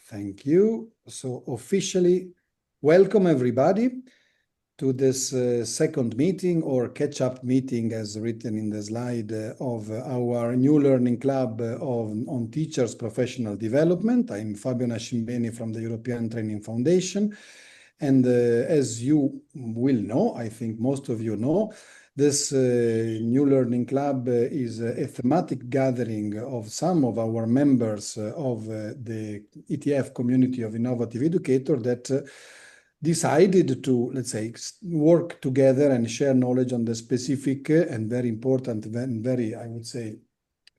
Thank you. So officially, welcome everybody to this second meeting or catch-up meeting as written in the slide of our new learning club on teachers' professional development. I'm Fabio Nascimbeni from the European Training Foundation. And as you will know, I think most of you know, this new learning club is a thematic gathering of some of our members of the ETF community of innovative educators that decided to, let's say, work together and share knowledge on the specific and very important and very, I would say,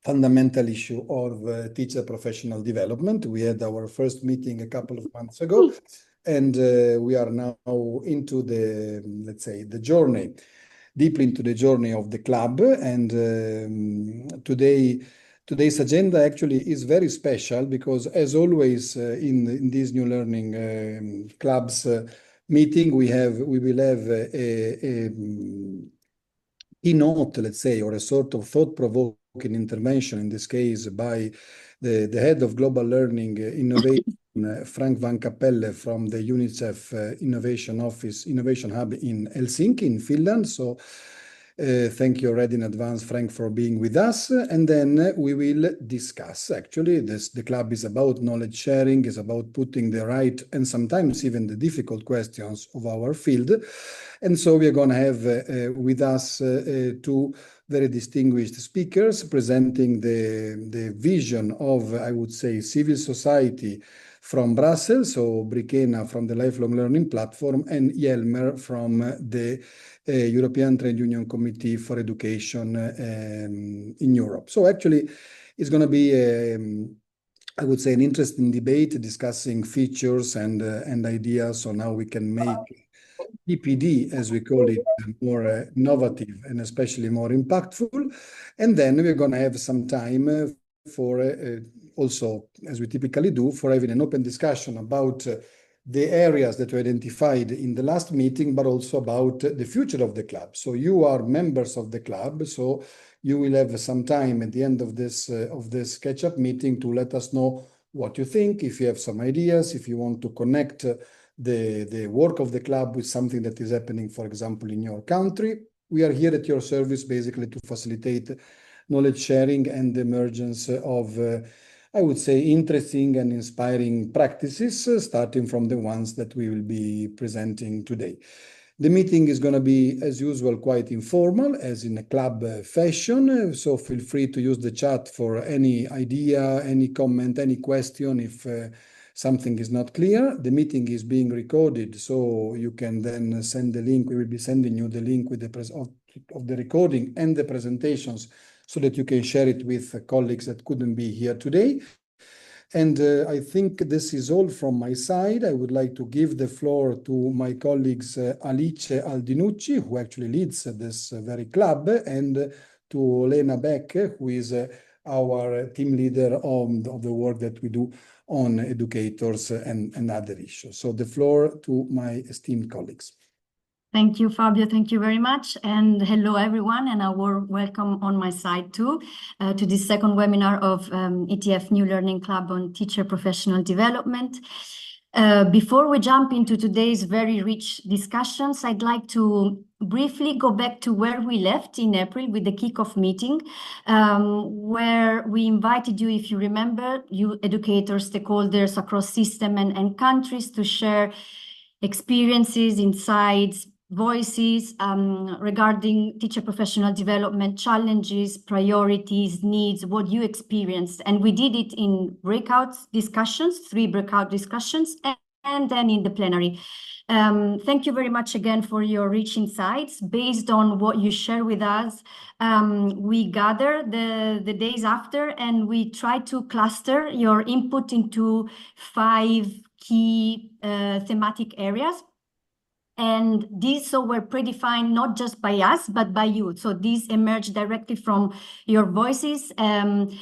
fundamental issue of teacher professional development. We had our first meeting a couple of months ago, and we are now into the, let's say, the journey, deeply into the journey of the club. And today's agenda actually is very special because, as always, in these new learning clubs meeting, we will have a keynote, let's say, or a sort of thought-provoking intervention, in this case by the head of global learning innovation, Frank Van Capelle from the UNICEF Innovation Hub in Helsinki, in Finland. So thank you already in advance, Frank, for being with us. And then we will discuss, actually, the club is about knowledge sharing, is about putting the right and sometimes even the difficult questions of our field. And so we are going to have with us two very distinguished speakers presenting the vision of, I would say, civil society from Brussels, so Brikena from the Lifelong Learning Platform, and Jelmer from the European Trade Union Committee for Education in Europe. So actually, it's going to be, I would say, an interesting debate discussing features and ideas on how we can make TPD, as we call it, more innovative and especially more impactful. And then we're going to have some time for also, as we typically do, for having an open discussion about the areas that we identified in the last meeting, but also about the future of the club. So you are members of the club, so you will have some time at the end of this catch-up meeting to let us know what you think, if you have some ideas, if you want to connect the work of the club with something that is happening, for example, in your country. We are here at your service basically to facilitate knowledge sharing and the emergence of, I would say, interesting and inspiring practices, starting from the ones that we will be presenting today. The meeting is going to be, as usual, quite informal, as in a club fashion. So feel free to use the chat for any idea, any comment, any question if something is not clear. The meeting is being recorded, so you can then send the link. We will be sending you the link with of the recording and the presentations so that you can share it with colleagues that couldn't be here today. And I think this is all from my side. I would like to give the floor to my colleagues Alice Aldinucci, who actually leads this very club, and to Lena Beck, who is our team leader of the work that we do on educators and other issues. So the floor to my esteemed colleagues. Thank you, Fabio. Thank you very much. And hello, everyone. And a warm welcome on my side, too, to this second webinar of ETF New Learning Club on teacher professional development. Before we jump into today's very rich discussions, I'd like to briefly go back to where we left in April with the kickoff meeting, where we invited you, if you remember, you educators, stakeholders across system and countries to share experiences, insights, voices regarding teacher professional development, challenges, priorities, needs, what you experienced. And we did it in breakout discussions, 3 breakout discussions, and then in the plenary. Thank you very much again for your rich insights. Based on what you share with us, we gather the days after, and we try to cluster your input into 5 key thematic areas. And these were predefined not just by us, but by you. So these emerge directly from your voices. And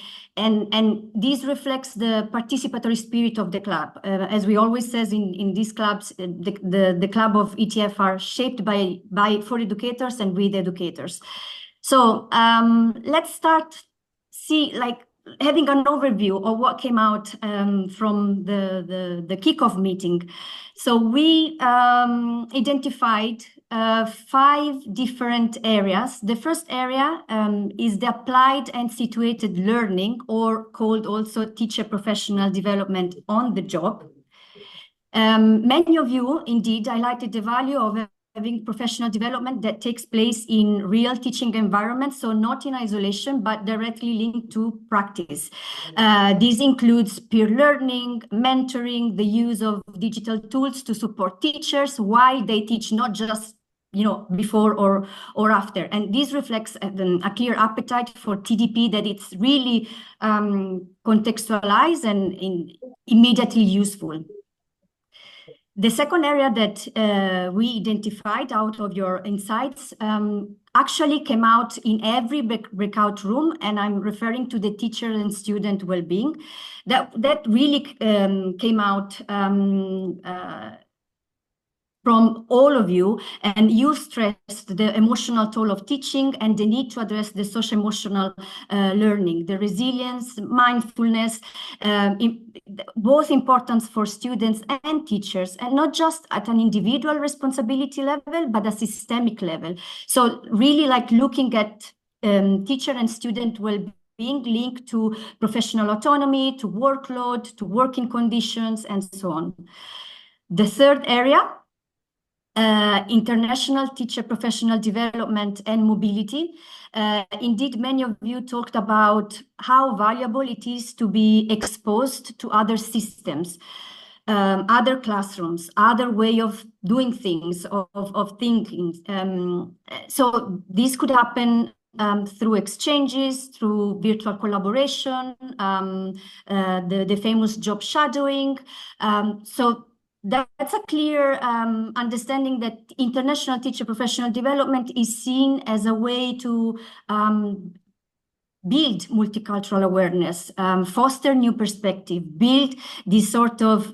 this reflects the participatory spirit of the club. As we always says in these clubs, the club of ETF are shaped for educators and with educators. So let's start having an overview of what came out from the kickoff meeting. So we identified 5 different areas. The first area is the applied and situated learning, or called also teacher professional development on the job. Many of you indeed highlighted the value of having professional development that takes place in real teaching environments, so not in isolation, but directly linked to practice. This includes peer learning, mentoring, the use of digital tools to support teachers while they teach, not just before or after. And this reflects a clear appetite for TDP, that it's really contextualized and immediately useful. The second area that we identified out of your insights actually came out in every breakout room, and I'm referring to the teacher and student well-being. That really came out from all of you, and you stressed the emotional toll of teaching and the need to address the social-emotional learning, the resilience, mindfulness, both important for students and teachers, and not just at an individual responsibility level, but a systemic level. So really like looking at teacher and student well-being linked to professional autonomy, to workload, to working conditions, and so on. The third area, international teacher professional development and mobility. Indeed, many of you talked about how valuable it is to be exposed to other systems, other classrooms, other way of doing things, of thinking. So this could happen through exchanges, through virtual collaboration, the famous job shadowing. So that's a clear understanding that international teacher professional development is seen as a way to build multicultural awareness, foster new perspective, build this sort of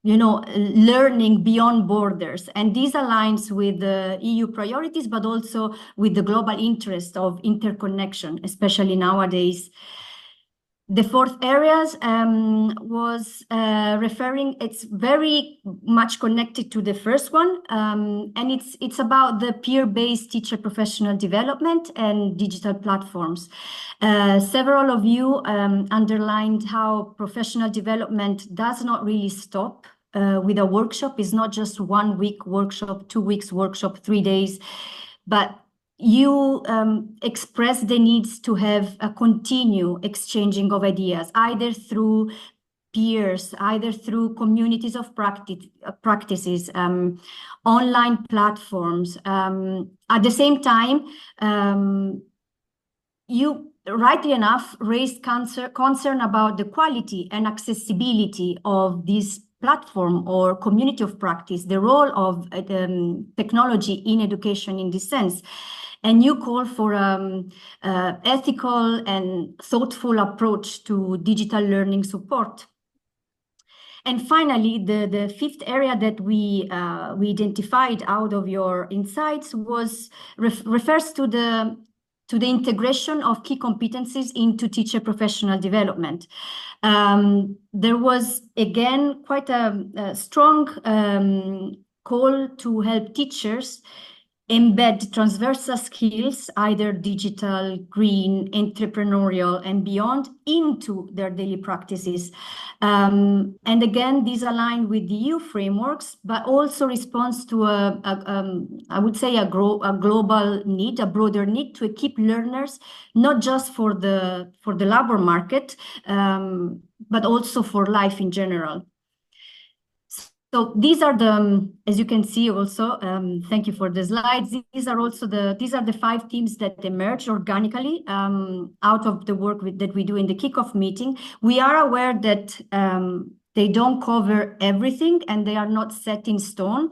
learning beyond borders. And this aligns with the EU priorities, but also with the global interest of interconnection, especially nowadays. The fourth areas was referring, it's very much connected to the first one, and it's about the peer-based teacher professional development and digital platforms. Several of you underlined how professional development does not really stop with a workshop. It's not just 1 week workshop, 2 weeks workshop, 3 days, but you express the needs to have a continued exchanging of ideas, either through peers, either through communities of practices, online platforms. At the same time, you rightly enough raised concern about the quality and accessibility of this platform or community of practice, the role of technology in education in this sense. And you call for ethical and thoughtful approach to digital learning support. And finally, the fifth area that we identified out of your insights was refers to the integration of key competencies into teacher professional development. There was, again, quite a strong call to help teachers embed transversal skills, either digital, green, entrepreneurial, and beyond, into their daily practices. And again, these align with the EU frameworks, but also responds to I would say a global need, a broader need to equip learners, not just for the labor market, but also for life in general. So these are the, as you can see also, thank you for the slides. These are the 5 themes that emerge organically out of the work that we do in the kickoff meeting. We are aware that they don't cover everything and they are not set in stone.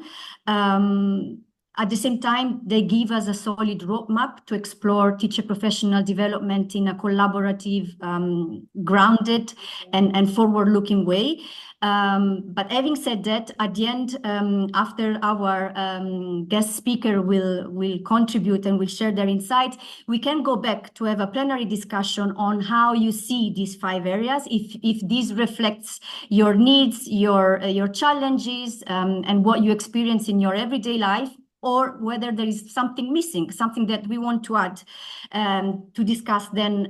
At the same time, they give us a solid roadmap to explore teacher professional development in a collaborative, grounded, and forward-looking way. But having said that, at the end, after our guest speaker will contribute and will share their insights, we can go back to have a plenary discussion on how you see these 5 areas, if this reflects your needs, your challenges, and what you experience in your everyday life, or whether there is something missing, something that we want to add, to discuss then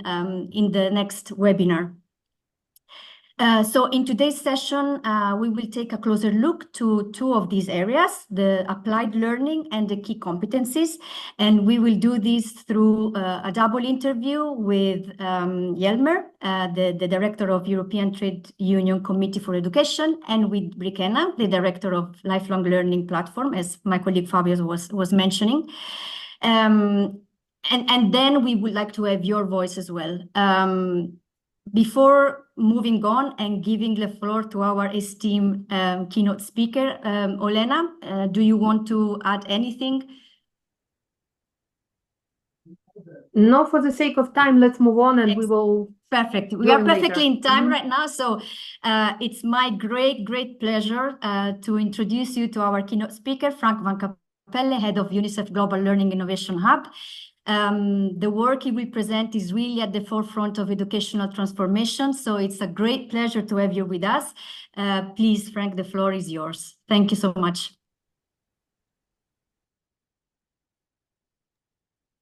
in the next webinar. So in today's session, we will take a closer look to 2 of these areas, the applied learning and the key competencies. And we will do this through a double interview with Jelmer, the Director of European Trade Union Committee for Education, and with Brikenna, the Director of Lifelong Learning Platform, as my colleague Fabio was mentioning. And then we would like to have your voice as well. Before moving on and giving the floor to our esteemed keynote speaker, Olena, do you want to add anything? No, for the sake of time, let's move on and we will. Perfect. We are perfectly in time right now. So it's my great pleasure to introduce you to our keynote speaker, Frank Van Capelle, Head of UNICEF Global Learning Innovation Hub. The work he will present is really at the forefront of educational transformation. So it's a great pleasure to have you with us. Please, Frank, the floor is yours. Thank you so much.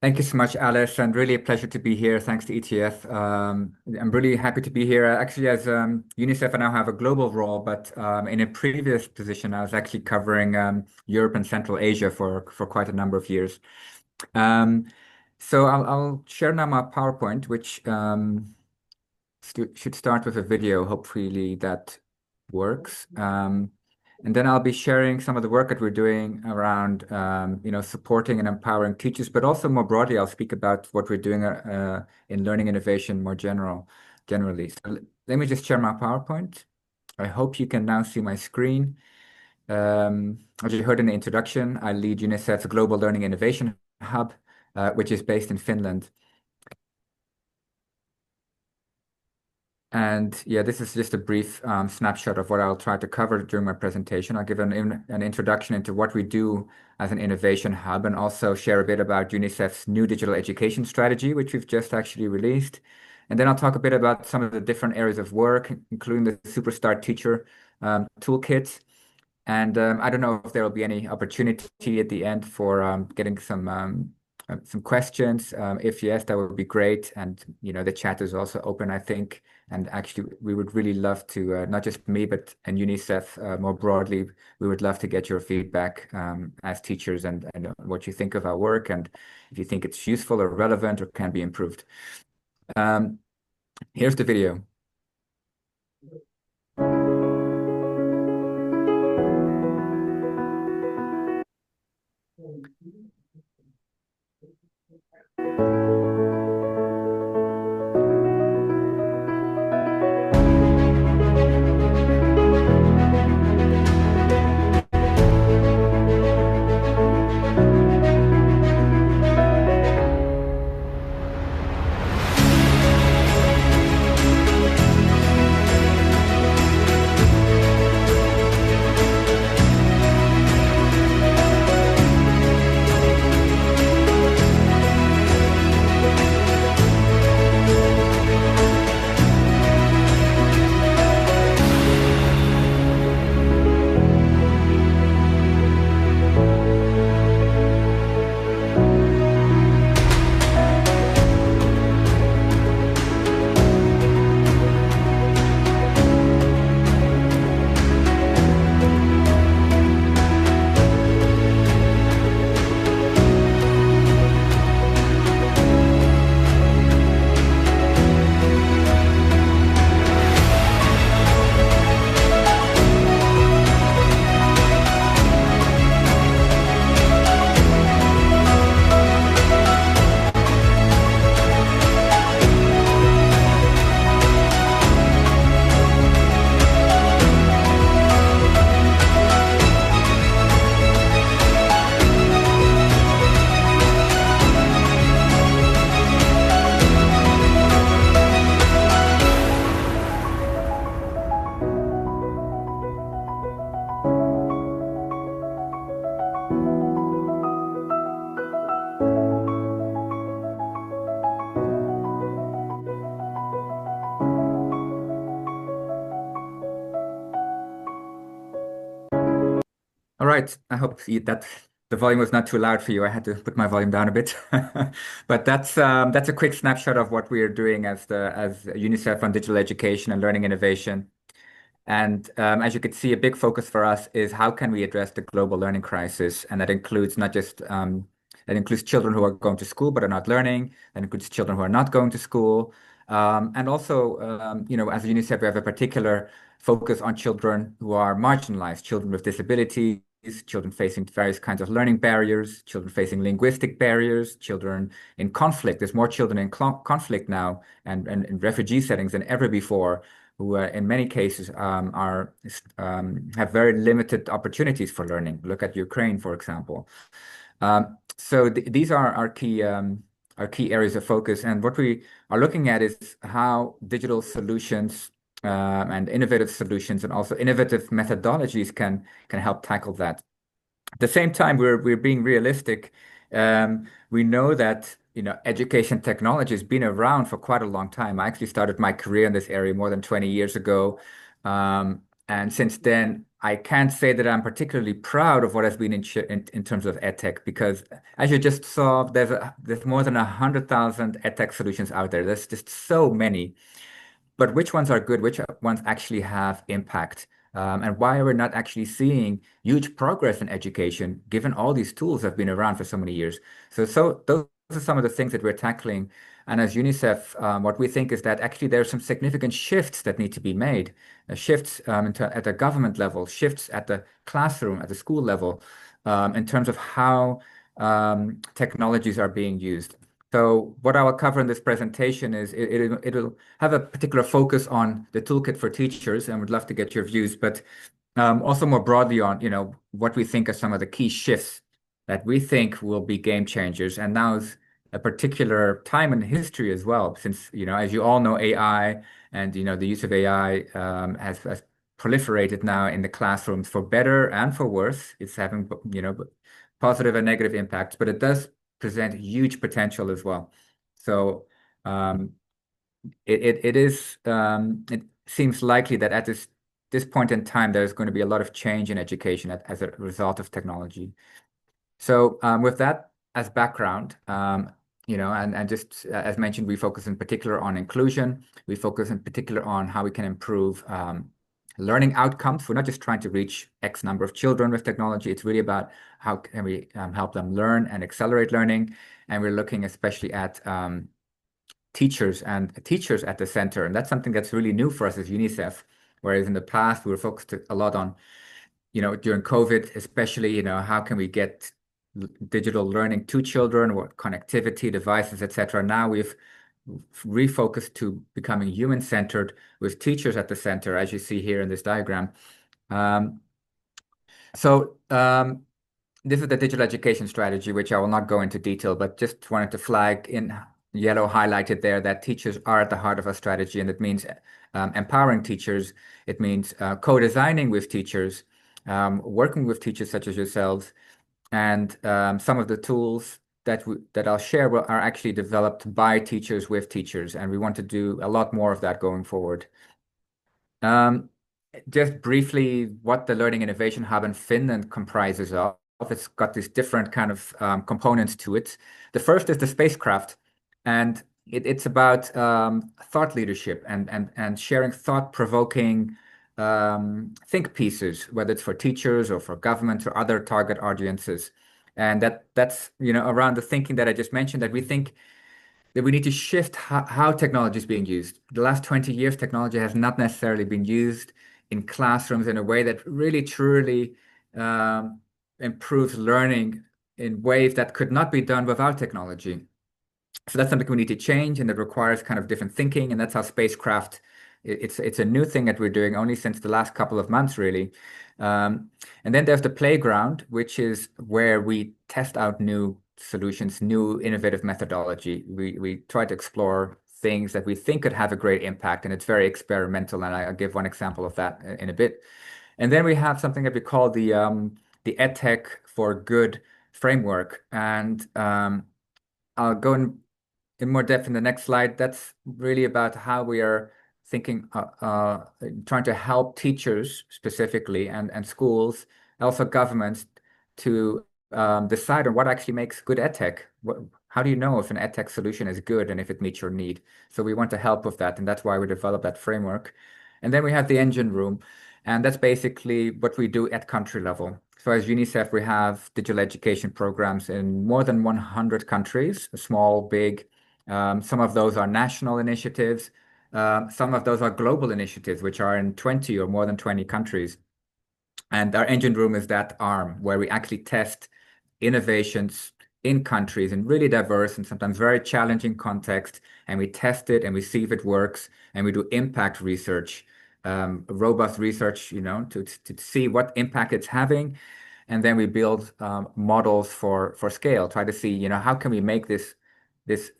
Thank you so much, Alice, and really a pleasure to be here. Thanks to ETF. I'm really happy to be here. Actually, as UNICEF, I now have a global role, but in a previous position, I was actually covering Europe and Central Asia for quite a number of years. So I'll share now my PowerPoint, which should start with a video. Hopefully that works. And then I'll be sharing some of the work that we're doing around, supporting and empowering teachers, but also more broadly, I'll speak about what we're doing in learning innovation more generally. So let me just share my PowerPoint. I hope you can now see my screen. As you heard in the introduction, I lead UNICEF's Global Learning Innovation Hub, which is based in Finland. And yeah, this is just a brief snapshot of what I'll try to cover during my presentation. I'll give an introduction into what we do as an innovation hub and also share a bit about UNICEF's new digital education strategy, which we've just actually released. And then I'll talk a bit about some of the different areas of work, including the Superstar Teacher Toolkit. And I don't know if there will be any opportunity at the end for getting some questions. If yes, that would be great. And the chat is also open, I think. And actually, we would really love to, not just me, but and UNICEF more broadly, we would love to get your feedback as teachers and what you think of our work and if you think it's useful or relevant or can be improved. Here's the video. right. I hope that the volume was not too loud for you. I had to put my volume down a bit. But that's a quick snapshot of what we are doing as UNICEF on digital education and learning innovation. And as you can see, a big focus for us is how can we address the global learning crisis, and that includes not just that includes children who are going to school but are not learning. That includes children who are not going to school, and also as UNICEF, we have a particular focus on children who are marginalized, children with disabilities, children facing various kinds of learning barriers, children facing linguistic barriers, children in conflict. There's more children in conflict now and in refugee settings than ever before, who in many cases have very limited opportunities for learning. Look at Ukraine, for example. So these are our key areas of focus, and what we are looking at is how digital solutions and innovative solutions and also innovative methodologies can help tackle that. At the same time, we're being realistic. We know that education technology has been around for quite a long time. I actually started my career in this area more than 20 years ago, and since then, I can't say that I'm particularly proud of what has been in terms of edtech, because as you just saw, there's more than 100,000 edtech solutions out there. There's just so many. But which ones are good? Which ones actually have impact? And why are we not actually seeing huge progress in education, given all these tools have been around for so many years? So those are some of the things that we're tackling. And as UNICEF, what we think is that actually there are some significant shifts that need to be made, shifts at the government level, shifts at the classroom, at the school level, in terms of how technologies are being used. So what I will cover in this presentation is it'll have a particular focus on the toolkit for teachers, and would love to get your views, but also more broadly on what we think are some of the key shifts that we think will be game changers. And now is a particular time in history as well, since as you all know, AI and the use of AI has proliferated now in the classrooms for better and for worse. It's having positive and negative impacts, but it does present huge potential as well. So it seems likely that at this point in time, there's going to be a lot of change in education as a result of technology. So with that as background, and just as mentioned, we focus in particular on inclusion. We focus in particular on how we can improve learning outcomes. We're not just trying to reach X number of children with technology. It's really about how can we help them learn and accelerate learning. And we're looking especially at teachers at the center. And that's something that's really new for us as UNICEF. Whereas in the past, we were focused a lot on, during COVID, especially, how can we get digital learning to children, what connectivity, devices, etc. Now we've refocused to becoming human-centered with teachers at the center, as you see here in this diagram. This is the digital education strategy, which I will not go into detail, but just wanted to flag in yellow highlighted there that teachers are at the heart of our strategy, and it means empowering teachers. It means co-designing with teachers, working with teachers such as yourselves, and some of the tools that I'll share are actually developed by teachers with teachers, and we want to do a lot more of that going forward. Just briefly, what the Learning Innovation Hub in Finland comprises of. It's got these different kind of components to it. The first is the spacecraft, and it's about thought leadership and sharing thought-provoking think pieces, whether it's for teachers or for government or other target audiences. And that's around the thinking that I just mentioned, that we think that we need to shift how technology is being used. The last 20 years, technology has not necessarily been used in classrooms in a way that really truly improves learning in ways that could not be done without technology. So that's something we need to change, and it requires kind of different thinking, and that's how spacecraft. It's a new thing that we're doing only since the last couple of months, really. And then there's the playground, which is where we test out new solutions, new innovative methodology. We try to explore things that we think could have a great impact, and it's very experimental. And I'll give one example of that in a bit. And then we have something that we call the EdTech for Good framework, and I'll go in more depth in the next slide. That's really about how we are thinking, trying to help teachers specifically and schools also governments to decide on what actually makes good edtech. How do you know if an edtech solution is good and if it meets your need? So we want to help with that, and that's why we developed that framework. And then we have the engine room, and that's basically what we do at country level. So as UNICEF, we have digital education programs in more than 100 countries, small, big. Some of those are national initiatives. Some of those are global initiatives, which are in 20 or more than 20 countries. And our engine room is that arm where we actually test innovations in countries in really diverse and sometimes very challenging contexts. And we test it and we see if it works. And we do impact research, robust research, to see what impact it's having. And then we build models for scale, try to see, how can we make this, if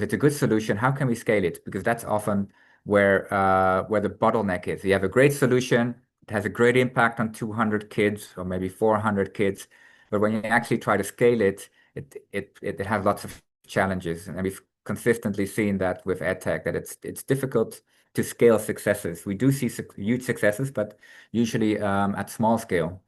it's a good solution, how can we scale it? Because that's often where the bottleneck is. You have a great solution, it has a great impact on 200 kids or maybe 400 kids, but when you actually try to scale it, it has lots of challenges. And we've consistently seen that with EdTech, that it's difficult to scale successes. We do see huge successes, but usually at small scale.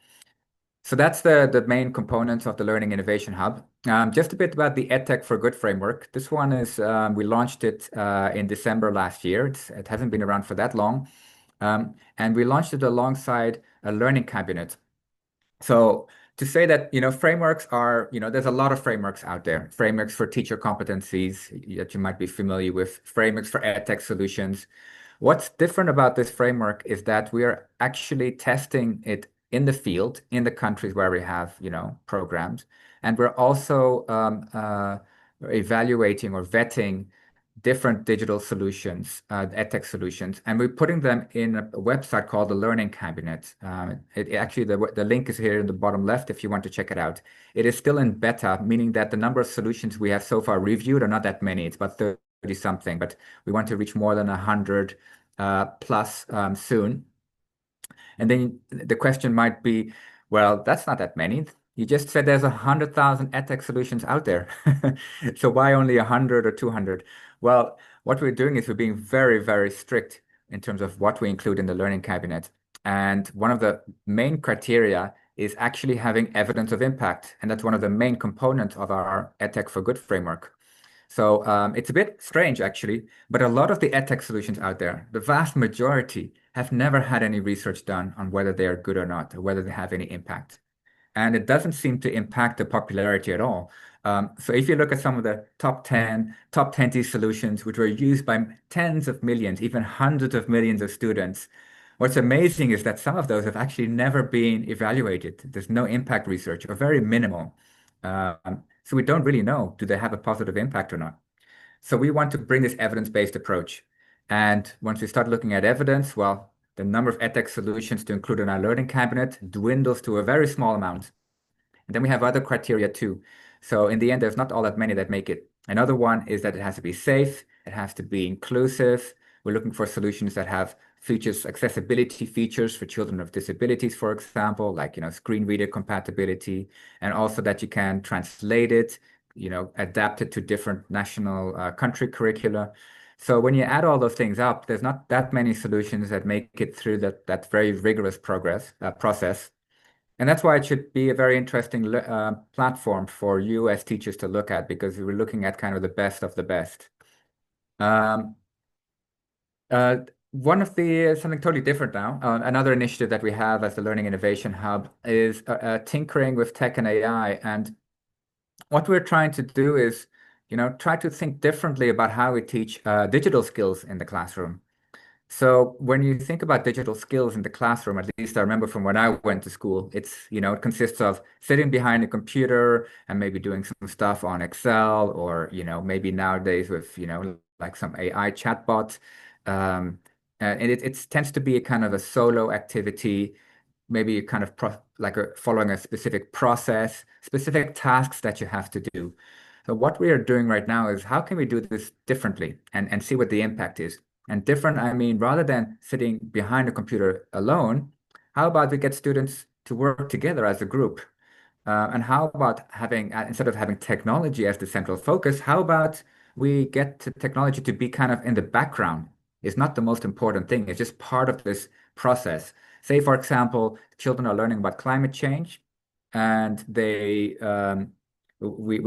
So that's the main components of the Learning Innovation Hub. Just a bit about the EdTech for Good framework. This one is, we launched it in December last year. It hasn't been around for that long. And we launched it alongside a learning cabinet. So to say that, frameworks are, there's a lot of frameworks out there. Frameworks for teacher competencies that you might be familiar with, frameworks for EdTech solutions. What's different about this framework is that we are actually testing it in the field, in the countries where we have, programs. And we're also evaluating or vetting different digital solutions, edtech solutions, and we're putting them in a website called the Learning Cabinet. Actually, the link is here in the bottom left if you want to check it out. It is still in beta, meaning that the number of solutions we have so far reviewed are not that many. It's about 30 something, but we want to reach more than 100 plus soon. And then the question might be, well, that's not that many. You just said there's 100,000 edtech solutions out there. So why only 100 or 200? Well, what we're doing is we're being very, very strict in terms of what we include in the Learning Cabinet. And one of the main criteria is actually having evidence of impact. And that's one of the main components of our EdTech for Good framework. So it's a bit strange, actually, but a lot of the EdTech solutions out there, the vast majority, have never had any research done on whether they are good or not, or whether they have any impact. And it doesn't seem to impact the popularity at all. So if you look at some of the top 20 solutions, which were used by tens of millions, even hundreds of millions of students, what's amazing is that some of those have actually never been evaluated. There's no impact research or very minimal. So we don't really know, do they have a positive impact or not? So we want to bring this evidence-based approach. And once we start looking at evidence, well, the number of edtech solutions to include in our learning cabinet dwindles to a very small amount. And then we have other criteria too. So in the end, there's not all that many that make it. Another one is that it has to be safe, it has to be inclusive. We're looking for solutions that have features, accessibility features for children of disabilities, for example, like, screen reader compatibility, and also that you can translate it, adapt it to different national country curricula. So when you add all those things up, there's not that many solutions that make it through that very rigorous process. And that's why it should be a very interesting platform for you as teachers to look at, because we're looking at kind of the best of the best. One of something totally different now, another initiative that we have as the Learning Innovation Hub is tinkering with tech and AI. And what we're trying to do is, try to think differently about how we teach digital skills in the classroom. So when you think about digital skills in the classroom, at least I remember from when I went to school, it consists of sitting behind a computer and maybe doing some stuff on Excel, or, maybe nowadays with, like some AI chatbot. And it tends to be a kind of a solo activity, maybe kind of following a specific process, specific tasks that you have to do. So what we are doing right now is how can we do this differently and see what the impact is? And different, I mean, rather than sitting behind a computer alone, how about we get students to work together as a group? And how about instead of having technology as the central focus, how about we get technology to be kind of in the background? It's not the most important thing. It's just part of this process. Say, for example, children are learning about climate change, and we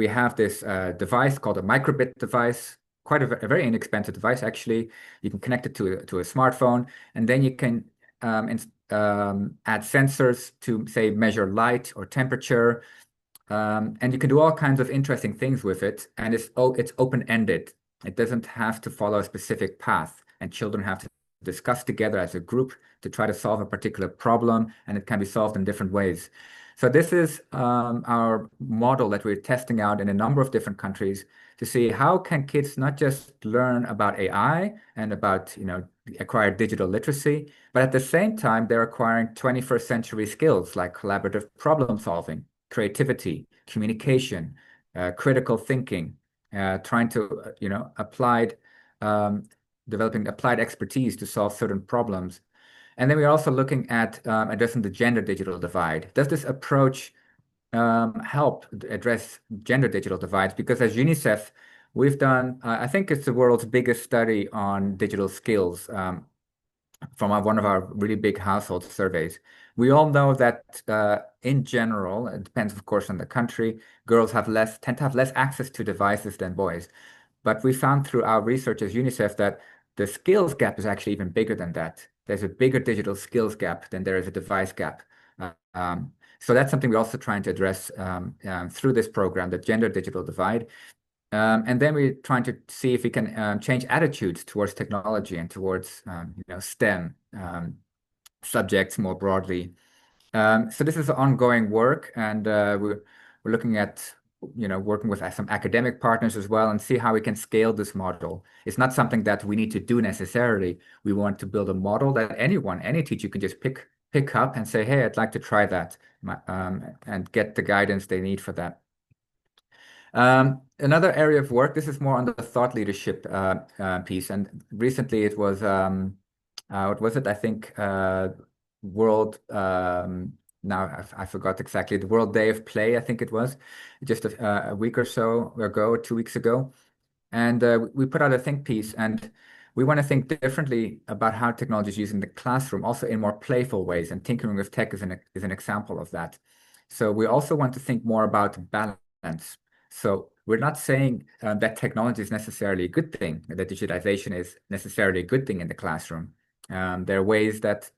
have this device called a microbit device, quite a very inexpensive device, actually. You can connect it to a smartphone, and then you can add sensors to, say, measure light or temperature. And you can do all kinds of interesting things with it, and it's open-ended. It doesn't have to follow a specific path, and children have to discuss together as a group to try to solve a particular problem, and it can be solved in different ways. So this is our model that we're testing out in a number of different countries to see how can kids not just learn about AI and about, acquire digital literacy, but at the same time, they're acquiring 21st century skills like collaborative problem solving, creativity, communication, critical thinking, trying to, developing applied expertise to solve certain problems. And then we're also looking at addressing the gender digital divide. Does this approach help address gender digital divides? Because as UNICEF, we've done, I think it's the world's biggest study on digital skills from one of our really big household surveys. We all know that in general, it depends, of course, on the country, girls tend to have less access to devices than boys. But we found through our research as UNICEF that the skills gap is actually even bigger than that. There's a bigger digital skills gap than there is a device gap. So that's something we're also trying to address through this program, the gender digital divide. And then we're trying to see if we can change attitudes towards technology and towards STEM subjects more broadly. So this is ongoing work, and we're looking at working with some academic partners as well and see how we can scale this model. It's not something that we need to do necessarily. We want to build a model that any teacher can just pick up and say, hey, I'd like to try that, and get the guidance they need for that. Another area of work, this is more on the thought leadership piece, and recently it was what was it? I think World now I forgot exactly, the World Day of Play, I think it was just a week or so ago, 2 weeks ago, and we put out a think piece, and we want to think differently about how technology is used in the classroom, also in more playful ways, and tinkering with tech is an example of that. So we also want to think more about balance. So we're not saying that technology is necessarily a good thing, that digitization is necessarily a good thing in the classroom. There are ways that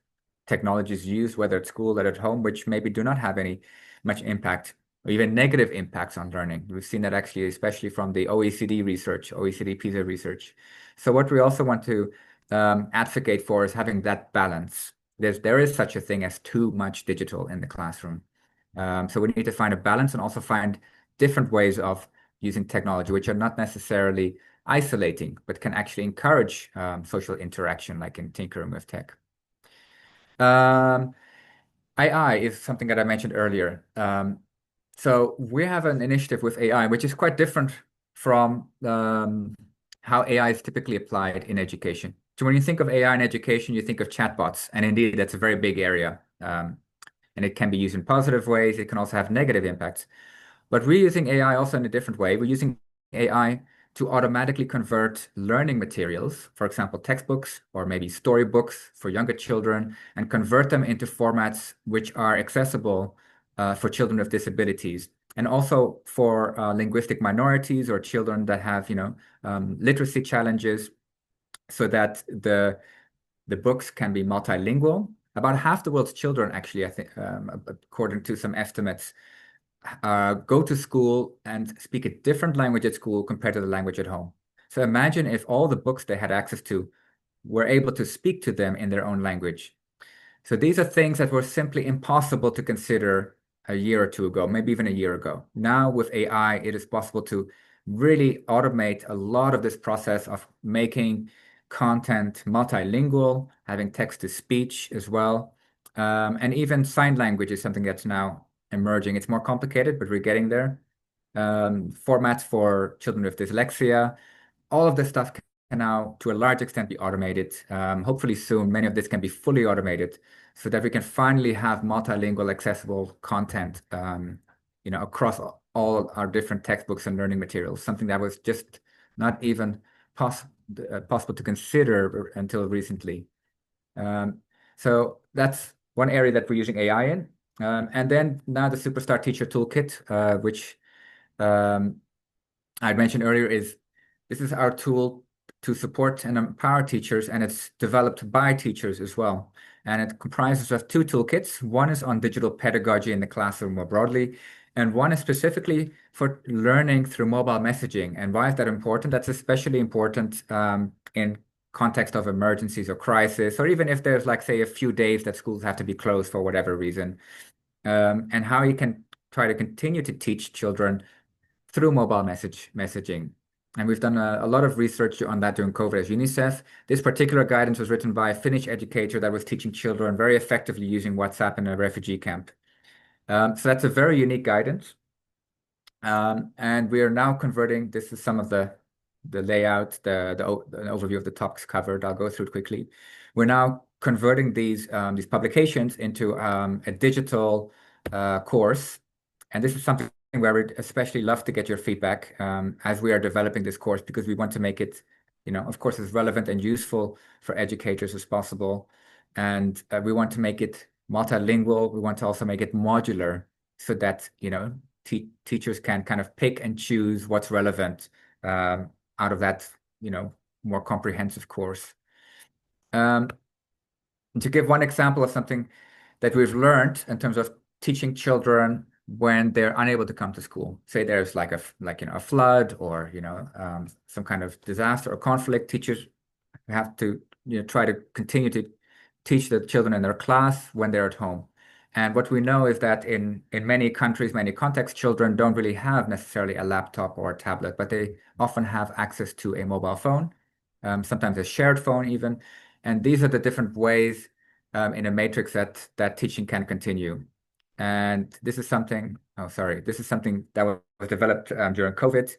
technology is used, whether at school or at home, which maybe do not have any much impact or even negative impacts on learning. We've seen that actually, especially from the OECD research, OECD PISA research. So what we also want to advocate for is having that balance. There is such a thing as too much digital in the classroom. So we need to find a balance and also find different ways of using technology, which are not necessarily isolating, but can actually encourage social interaction, like in tinkering with tech. AI is something that I mentioned earlier. So we have an initiative with AI, which is quite different from how AI is typically applied in education. So when you think of AI in education, you think of chatbots, and indeed, that's a very big area. And it can be used in positive ways. It can also have negative impacts. But we're using AI also in a different way. We're using AI to automatically convert learning materials, for example, textbooks or maybe storybooks for younger children, and convert them into formats which are accessible for children with disabilities, and also for linguistic minorities or children that have, literacy challenges, so that the books can be multilingual. About half the world's children, actually, I think, according to some estimates, go to school and speak a different language at school compared to the language at home. So imagine if all the books they had access to were able to speak to them in their own language. So these are things that were simply impossible to consider a year or two ago, maybe even a year ago. Now with AI, it is possible to really automate a lot of this process of making content multilingual, having text to speech as well. And even sign language is something that's now emerging. It's more complicated, but we're getting there. Formats for children with dyslexia, all of this stuff can now, to a large extent, be automated. Hopefully soon, many of this can be fully automated so that we can finally have multilingual accessible content, across all our different textbooks and learning materials, something that was just not even possible to consider until recently. So that's one area that we're using AI in. And then now the Superstar Teacher Toolkit, which I mentioned earlier, this is our tool to support and empower teachers, and it's developed by teachers as well. And it comprises of two toolkits. One is on digital pedagogy in the classroom more broadly, and one is specifically for learning through mobile messaging. And why is that important? That's especially important in context of emergencies or crisis, or even if there's, like, say, a few days that schools have to be closed for whatever reason, and how you can try to continue to teach children through mobile messaging. And we've done a lot of research on that during COVID as UNICEF. This particular guidance was written by a Finnish educator that was teaching children very effectively using WhatsApp in a refugee camp. So that's a very unique guidance. And we are now converting, this is some of the layout, an overview of the topics covered. I'll go through it quickly. We're now converting these publications into a digital course. And this is something where we'd especially love to get your feedback as we are developing this course, because we want to make it, of course, as relevant and useful for educators as possible. And we want to make it multilingual. We want to also make it modular so that, teachers can kind of pick and choose what's relevant out of that, more comprehensive course. To give one example of something that we've learned in terms of teaching children when they're unable to come to school, say there's like a flood or some kind of disaster or conflict, teachers have to try to continue to teach the children in their class when they're at home. And what we know is that in many countries, many contexts, children don't really have necessarily a laptop or a tablet, but they often have access to a mobile phone, sometimes a shared phone even. And these are the different ways in a matrix that teaching can continue. And this is something that was developed during COVID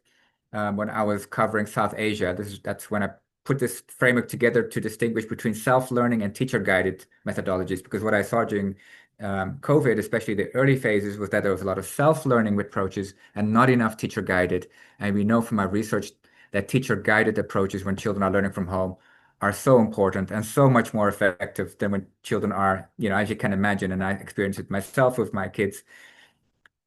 when I was covering South Asia. That's when I put this framework together to distinguish between self-learning and teacher-guided methodologies, because what I saw during COVID, especially the early phases, was that there was a lot of self-learning approaches and not enough teacher-guided. And we know from our research that teacher-guided approaches when children are learning from home are so important and so much more effective than when children are, as you can imagine, and I experience it myself with my kids,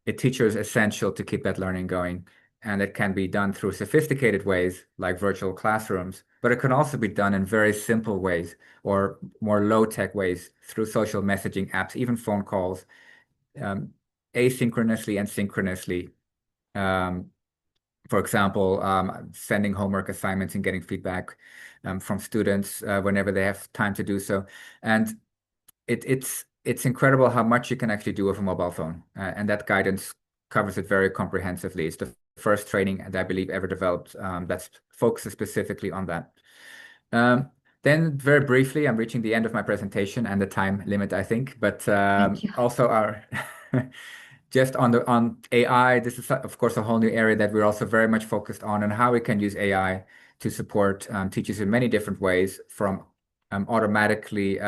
a teacher is essential to keep that learning going. And it can be done through sophisticated ways like virtual classrooms, but it can also be done in very simple ways or more low-tech ways through social messaging apps, even phone calls, asynchronously and synchronously. For example, sending homework assignments and getting feedback from students whenever they have time to do so. And it's incredible how much you can actually do with a mobile phone. And that guidance covers it very comprehensively. It's the first training that I believe ever developed that's focused specifically on that. Then very briefly, I'm reaching the end of my presentation and the time limit, I think, but also our just on AI, this is of course a whole new area that we're also very much focused on, and how we can use AI to support teachers in many different ways, from automatically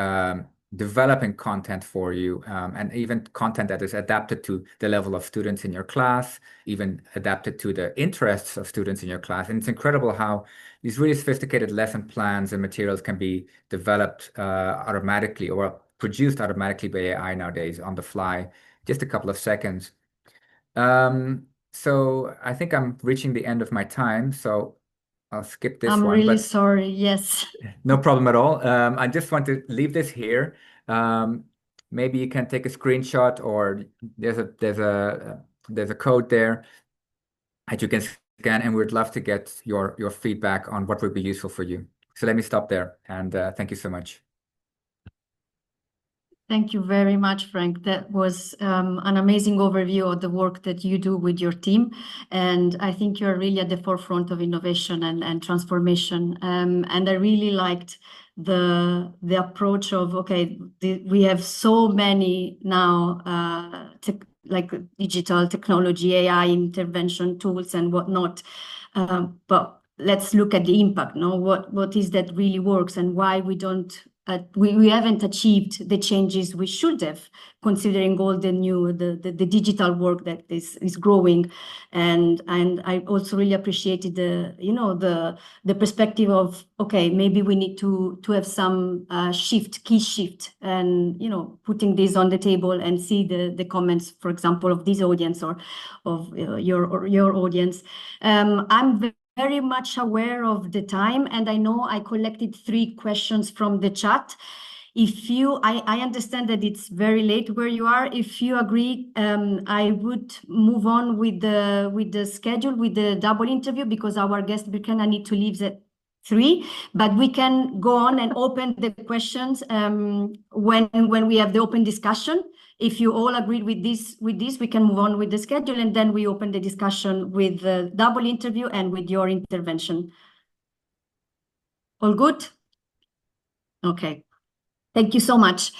developing content for you, and even content that is adapted to the level of students in your class, even adapted to the interests of students in your class. And it's incredible how these really sophisticated lesson plans and materials can be developed automatically or produced automatically by AI nowadays on the fly, just a couple of seconds. So I think I'm reaching the end of my time, so I'll skip this one. I'm really sorry. Yes. No problem at all. I just want to leave this here. Maybe you can take a screenshot, or there's a code there that you can scan, and we'd love to get your feedback on what would be useful for you. So let me stop there, and thank you so much. Thank you very much, Frank. That was an amazing overview of the work that you do with your team. And I think you're really at the forefront of innovation and transformation. And I really liked the approach of, okay, we have so many now, like digital technology, AI intervention tools and whatnot. But let's look at the impact, no? What is that really works, and why we don't we haven't achieved the changes we should have, considering all the digital work that is growing. And I also really appreciated the perspective of, okay, maybe we need to have some key shift, and putting this on the table and see the comments, for example, of this audience or of your audience. I'm very much aware of the time, and I know I collected 3 questions from the chat. I understand that it's very late where you are. If you agree, I would move on with the schedule, with the double interview, because our guest Birkena need to leave at 3, but we can go on and open the questions when we have the open discussion. If you all agreed with this, we can move on with the schedule, and then we open the discussion with the double interview and with your intervention. All good? Okay. Thank you so much.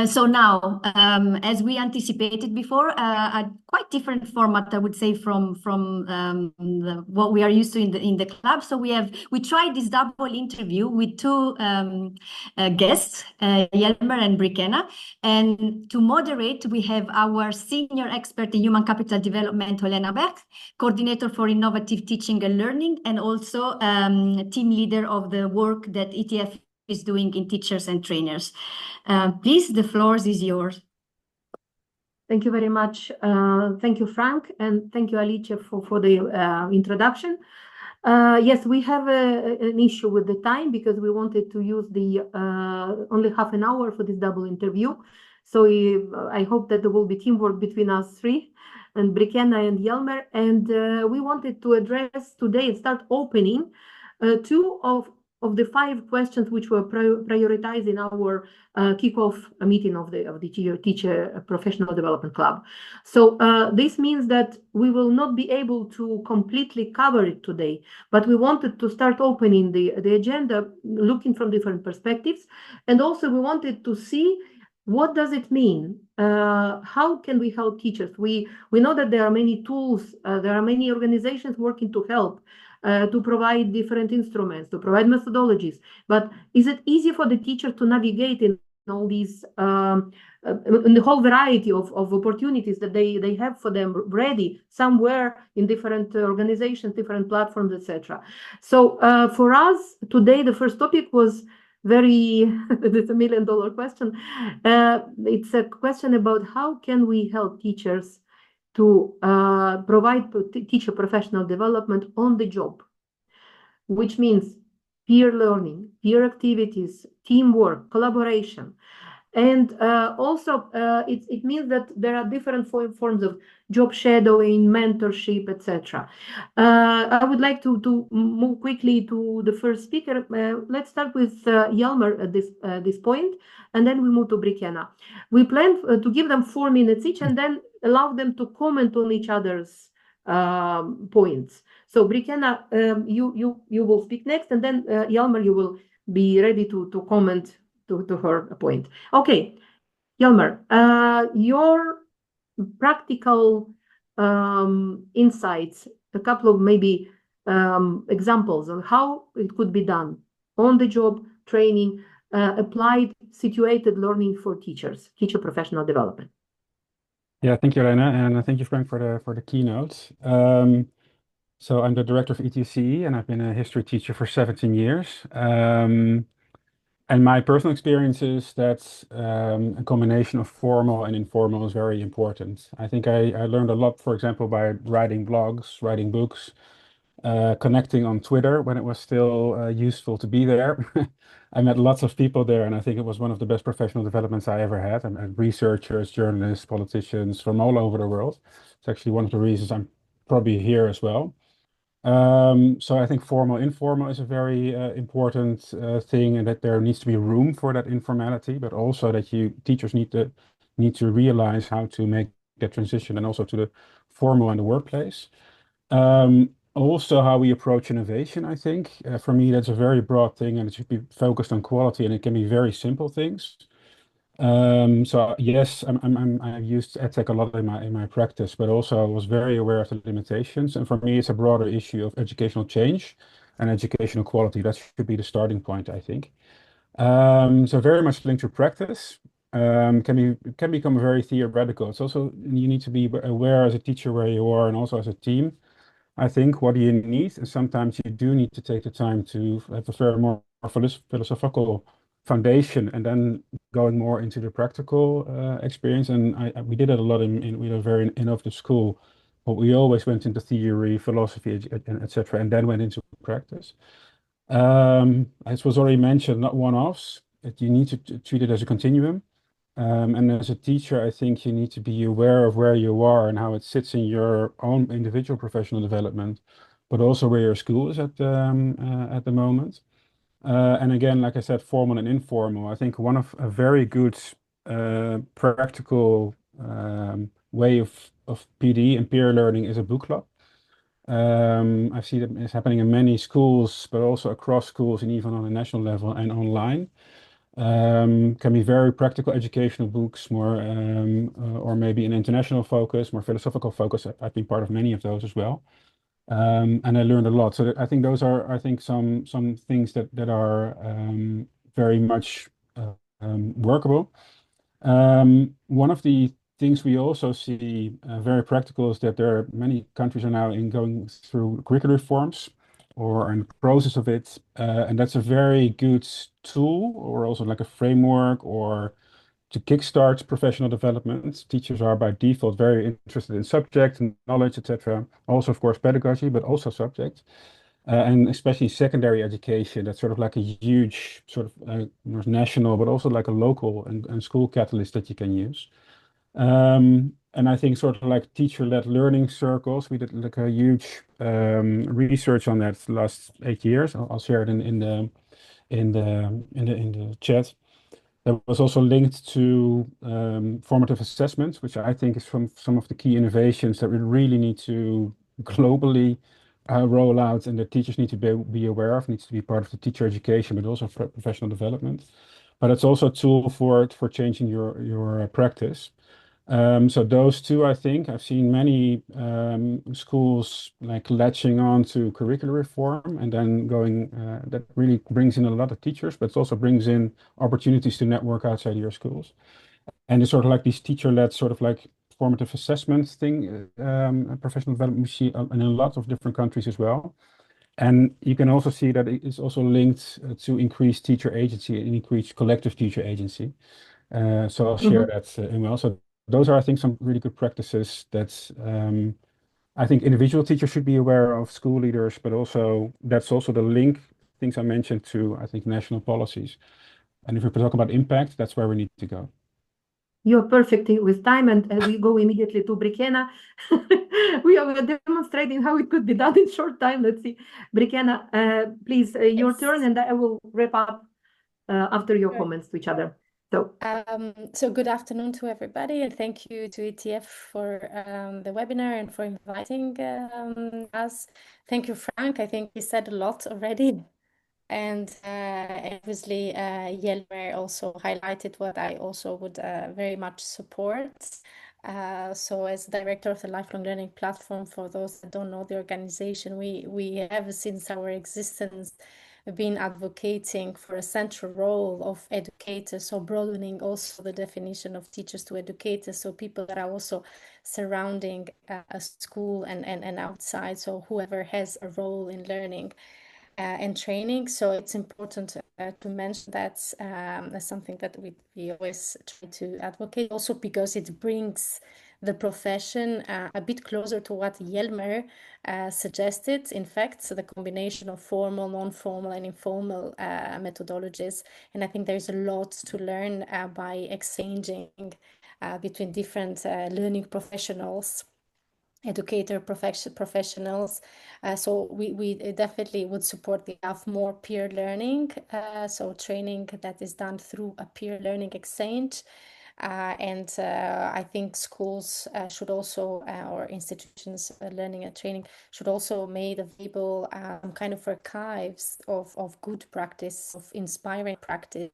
So now, as we anticipated before, a quite different format, I would say, from what we are used to in the club. So we tried this double interview with 2 guests, Yelmer and Birkena. And to moderate, we have our senior expert in human capital development, Helena Berg, coordinator for innovative teaching and learning, and also team leader of the work that ETF is doing in teachers and trainers. Please, the floor is yours. Thank you very much. Thank you, Frank, and thank you, Alice, for the introduction. Yes, we have an issue with the time, because we wanted to use the only half an hour for this double interview. So I hope that there will be teamwork between us 3, and Birkena and Yelmer. And we wanted to address today and start opening 2 of the 5 questions which were prioritized in our kickoff meeting of the Teacher Professional Development Club. So this means that we will not be able to completely cover it today, but we wanted to start opening the agenda, looking from different perspectives. And also we wanted to see, what does it mean? How can we help teachers? We know that there are many tools, there are many organizations working to help, to provide different instruments, to provide methodologies. But is it easy for the teacher to navigate in all these, in the whole variety of opportunities that they have for them ready somewhere in different organizations, different platforms, etc. So for us today, the first topic was very, it's a $1 million question. It's a question about how can we help teachers to provide teacher professional development on the job, which means peer learning, peer activities, teamwork, collaboration. And also it means that there are different forms of job shadowing, mentorship, etc. I would like to move quickly to the first speaker. Let's start with Yelmer at this point, and then we move to Birkena. We plan to give them 4 minutes each, and then allow them to comment on each other's points. So Birkena, you will speak next, and then Yelmer, you will be ready to comment to her point. Okay, Yelmer, your practical insights, a couple of maybe examples on how it could be done on the job training, applied situated learning for teachers, teacher professional development. Yeah, thank you, Elena, and thank you, Frank, for the keynote. So I'm the director of ETC, and I've been a history teacher for 17 years. And my personal experience is that a combination of formal and informal is very important. I think I learned a lot, for example, by writing blogs, writing books, connecting on Twitter when it was still useful to be there. I met lots of people there, and I think it was one of the best professional developments I ever had, and researchers, journalists, politicians from all over the world. It's actually one of the reasons I'm probably here as well. So I think formal, informal is a very important thing, and that there needs to be room for that informality, but also that teachers need to realize how to make that transition, and also to the formal in the workplace. Also, how we approach innovation, I think. For me, that's a very broad thing, and it should be focused on quality, and it can be very simple things. So yes, I've used EdTech a lot in my practice, but also I was very aware of the limitations. And for me, it's a broader issue of educational change and educational quality. That should be the starting point, I think. So very much linked to practice. Can become very theoretical. It's also, you need to be aware as a teacher where you are and also as a team. I think what you need, and sometimes you do need to take the time to have a very more philosophical foundation and then going more into the practical experience. And we did it a lot with a very innovative school, but we always went into theory, philosophy, etc., and then went into practice. As was already mentioned, not one-offs. You need to treat it as a continuum. And as a teacher, I think you need to be aware of where you are and how it sits in your own individual professional development, but also where your school is at the moment. And again, like I said, formal and informal. I think one of a very good practical way of PD and peer learning is a book club. I see that it's happening in many schools, but also across schools and even on a national level and online. Can be very practical educational books, more or maybe an international focus, more philosophical focus. I've been part of many of those as well, and I learned a lot. So I think those are, I think, some things that are very much workable. One of the things we also see very practical is that there are many countries are now going through curricular reforms or in the process of it. And that's a very good tool or also like a framework or to kickstart professional development. Teachers are by default very interested in subject and knowledge, etc. Also, of course, pedagogy, but also subject. And especially secondary education, that's sort of like a huge sort of national, but also like a local and school catalyst that you can use. And I think sort of like teacher-led learning circles, we did like a huge research on that the last 8 years. I'll share it in the chat. That was also linked to formative assessments, which I think is from some of the key innovations that we really need to globally roll out, and that teachers need to be aware of, needs to be part of the teacher education, but also professional development. But it's also a tool for changing your practice. So those two, I think, I've seen many schools like latching on to curricular reform and then going, that really brings in a lot of teachers, but it also brings in opportunities to network outside your schools. And it's sort of like these teacher-led sort of like formative assessment thing, professional development we see in a lot of different countries as well. And you can also see that it is also linked to increased teacher agency and increased collective teacher agency. So I'll share that in well. So those are, I think, some really good practices that I think individual teachers should be aware of, school leaders, but also that's also the link, things I mentioned, to, I think, national policies. And if we talk about impact, that's where we need to go. You're perfect with time, and we go immediately to Brikena. We are demonstrating how it could be done in short time. Let's see. Brikena, please, your turn, and I will wrap up after your comments to each other. So good afternoon to everybody, and thank you to ETF for the webinar and for inviting us. Thank you, Frank. I think you said a lot already. And obviously, Yelmer also highlighted what I also would very much support. So as director of the Lifelong Learning Platform, for those that don't know the organization, we have since our existence been advocating for a central role of educators, so broadening also the definition of teachers to educators, so people that are also surrounding a school and outside, so whoever has a role in learning and training. So it's important to mention that as something that we always try to advocate, also because it brings the profession a bit closer to what Yelmer suggested. In fact, so the combination of formal, non-formal, and informal methodologies. And I think there's a lot to learn by exchanging between different learning professionals, educator professionals. So we definitely would support the have more peer learning, so training that is done through a peer learning exchange. And I think schools should also, or institutions learning and training should also made available kind of archives of good practice, of inspiring practice,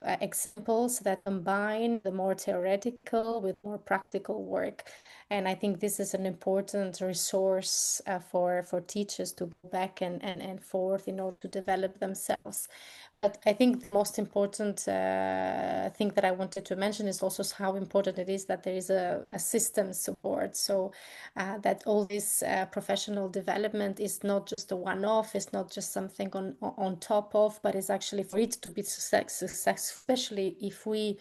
examples that combine the more theoretical with more practical work. And I think this is an important resource for teachers to go back and forth in order to develop themselves. But I think the most important thing that I wanted to mention is also how important it is that there is a system support. So that all this professional development is not just a one-off, it's not just something on top of, but it's actually for it to be successful, especially if we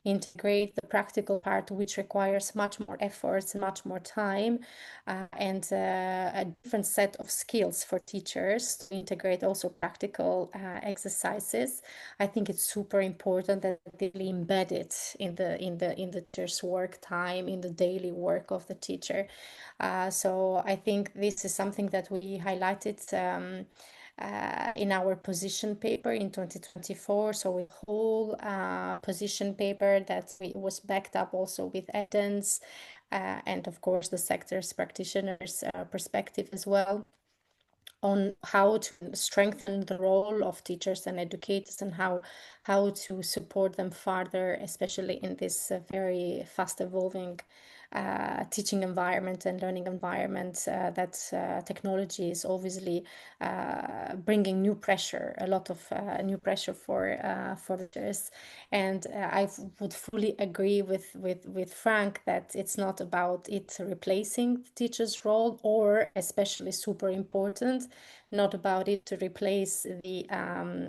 integrate the practical part, which requires much more efforts, much more time, and a different set of skills for teachers to integrate also practical exercises. I think it's super important that they really embed it in the teacher's work time, in the daily work of the teacher. So I think this is something that we highlighted in our position paper in 2024. So a whole position paper that was backed up also with evidence and of course the sector's practitioners' perspective as well on how to strengthen the role of teachers and educators and how to support them further, especially in this very fast evolving teaching environment and learning environment that technology is obviously bringing new pressure, a lot of new pressure for teachers. And I would fully agree with Frank that it's not about it replacing the teacher's role, or especially super important, not about it to replace the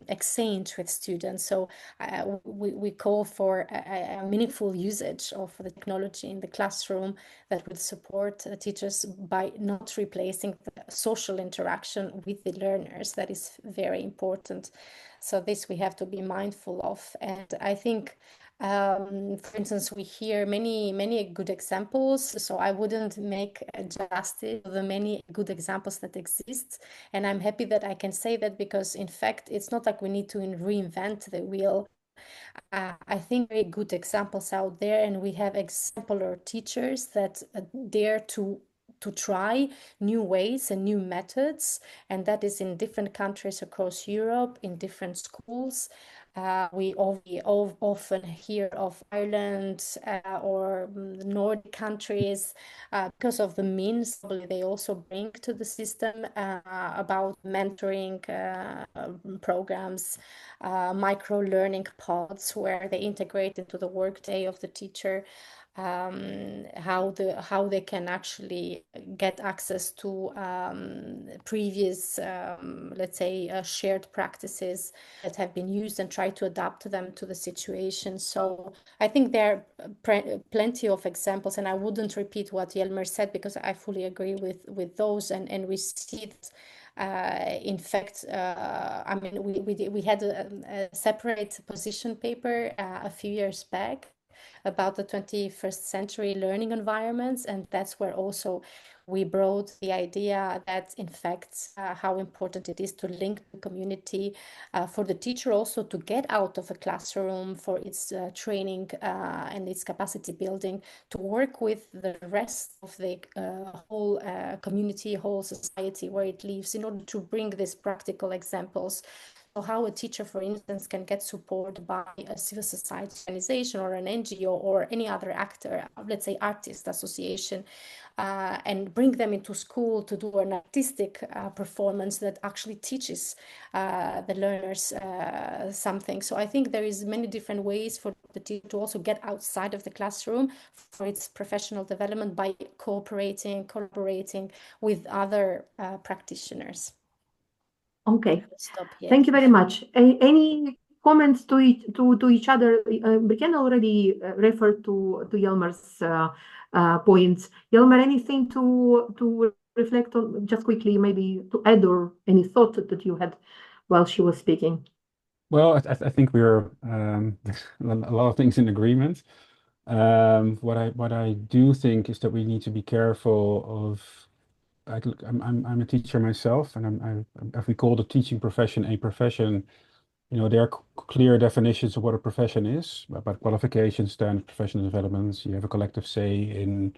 exchange with students. So we call for a meaningful usage of the technology in the classroom that will support teachers by not replacing the social interaction with the learners. That is very important. So this we have to be mindful of. And I think for instance, we hear many good examples, so I wouldn't make justice to the many good examples that exist. And I'm happy that I can say that, because in fact, it's not like we need to reinvent the wheel. I think very good examples out there, and we have exemplar teachers that dare to try new ways and new methods, and that is in different countries across Europe, in different schools. We often hear of Ireland or the Nordic countries because of the means they also bring to the system about mentoring programs, micro-learning pods where they integrate into the workday of the teacher, how they can actually get access to previous, let's say, shared practices that have been used and try to adapt them to the situation. So I think there are plenty of examples, and I wouldn't repeat what Jelmer said because I fully agree with those, and we see it. In fact, I mean, we had a separate position paper a few years back about the 21st century learning environments, and that's where also we brought the idea that in fact how important it is to link the community for the teacher also to get out of a classroom for its training and its capacity building, to work with the rest of the whole community, whole society where it lives, in order to bring these practical examples. So how a teacher, for instance, can get support by a civil society organization or an NGO or any other actor, let's say artist association, and bring them into school to do an artistic performance that actually teaches the learners something. So I think there is many different ways for the teacher to also get outside of the classroom for its professional development by collaborating with other practitioners. Okay. Stop here. Thank you very much. Any comments to each other? We can already refer to Jelmer's points. Jelmer, anything to reflect on, just quickly, maybe to add, or any thought that you had while she was speaking? Well, I think we're a lot of things in agreement. What I do think is that we need to be careful of. I'm a teacher myself, and if we call the teaching profession a profession, there are clear definitions of what a profession is, about qualifications, standard professional developments. You have a collective say in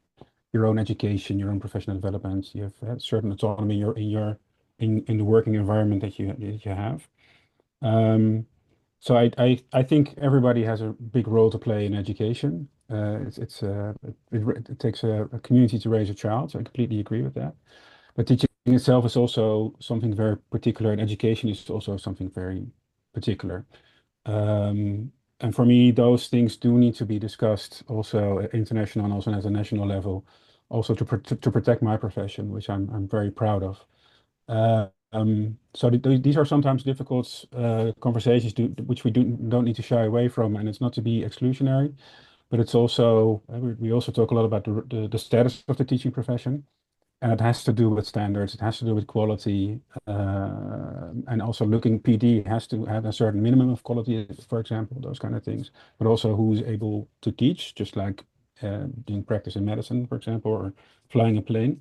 your own education, your own professional development. You have certain autonomy in the working environment that you have. So I think everybody has a big role to play in education. it takes a community to raise a child, so I completely agree with that. But teaching itself is also something very particular, and education is also something very particular. And for me, those things do need to be discussed also at international and also at a national level, also to protect my profession, which I'm very proud of. So these are sometimes difficult conversations which we don't need to shy away from, and it's not to be exclusionary, but it's also we also talk a lot about the status of the teaching profession, and it has to do with standards, it has to do with quality, and also PD has to have a certain minimum of quality, for example, those kind of things, but also who's able to teach, just like doing practice in medicine, for example, or flying a plane.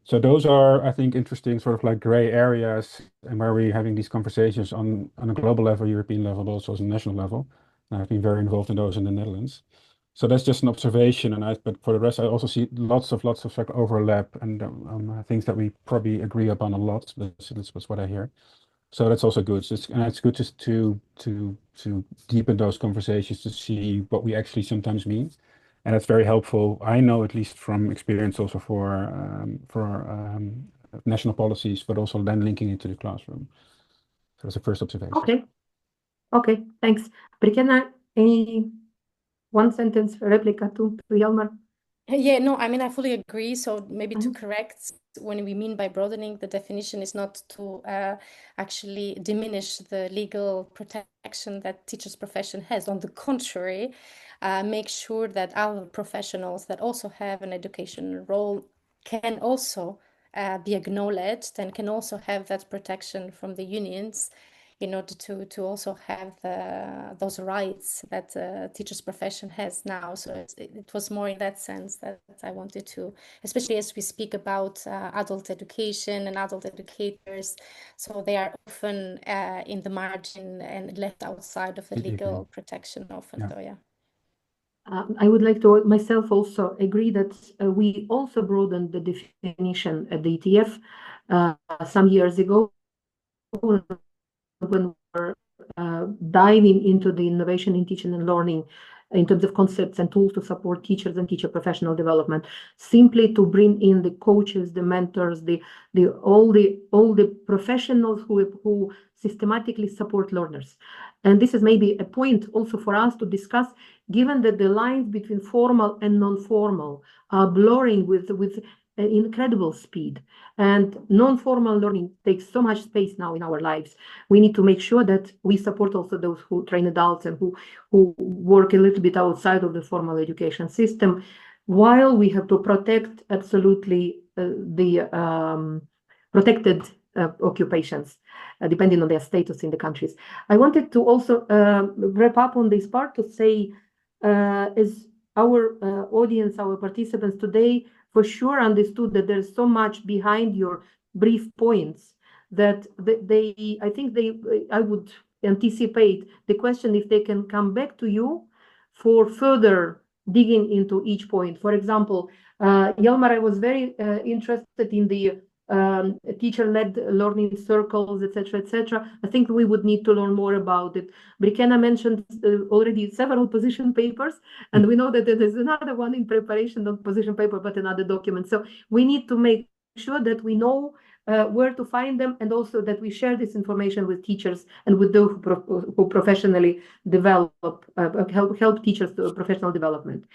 So those are, I think, interesting sort of like gray areas, and where we're having these conversations on a global level, European level, but also on a national level. And I've been very involved in those in the Netherlands. So that's just an observation, but for the rest, I also see lots of like overlap and things that we probably agree upon a lot. That's what I hear. So that's also good. And it's good just to deepen those conversations to see what we actually sometimes mean. And that's very helpful. I know, at least from experience, also for national policies, but also then linking it to the classroom. So that's the first observation. Okay, thanks. Brikenna, any one sentence replica to Hjalmar? Yeah, no, I mean, I fully agree. So maybe to correct, when we mean by broadening, the definition is not to actually diminish the legal protection that teachers' profession has. On the contrary, make sure that our professionals that also have an educational role can also be acknowledged and can also have that protection from the unions, in order to also have those rights that teacher's profession has now. So it was more in that sense that I wanted to, especially as we speak about adult education and adult educators, so they are often in the margin and left outside of the legal protection often. Yeah. So yeah. I would like to myself also agree that we also broadened the definition at the ETF some years ago, when we were diving into the innovation in teaching and learning in terms of concepts and tools to support teachers and teacher professional development, simply to bring in the coaches, the mentors, all the professionals who systematically support learners. And this is maybe a point also for us to discuss, given that the lines between formal and non-formal are blurring with incredible speed, and non-formal learning takes so much space now in our lives. We need to make sure that we support also those who train adults and who work a little bit outside of the formal education system, while we have to protect absolutely the protected occupations, depending on their status in the countries. I wanted to also wrap up on this part to say, as our audience, our participants today, for sure understood that there's so much behind your brief points that I would anticipate the question if they can come back to you for further digging into each point. For example, Hjalmar, I was very interested in the teacher-led learning circles, etc., etc. I think we would need to learn more about it. Brikenna mentioned already several position papers, and we know that there is another one in preparation, not position paper, but another document. So we need to make sure that we know where to find them, and also that we share this information with teachers and with those who professionally develop, help teachers to professional development.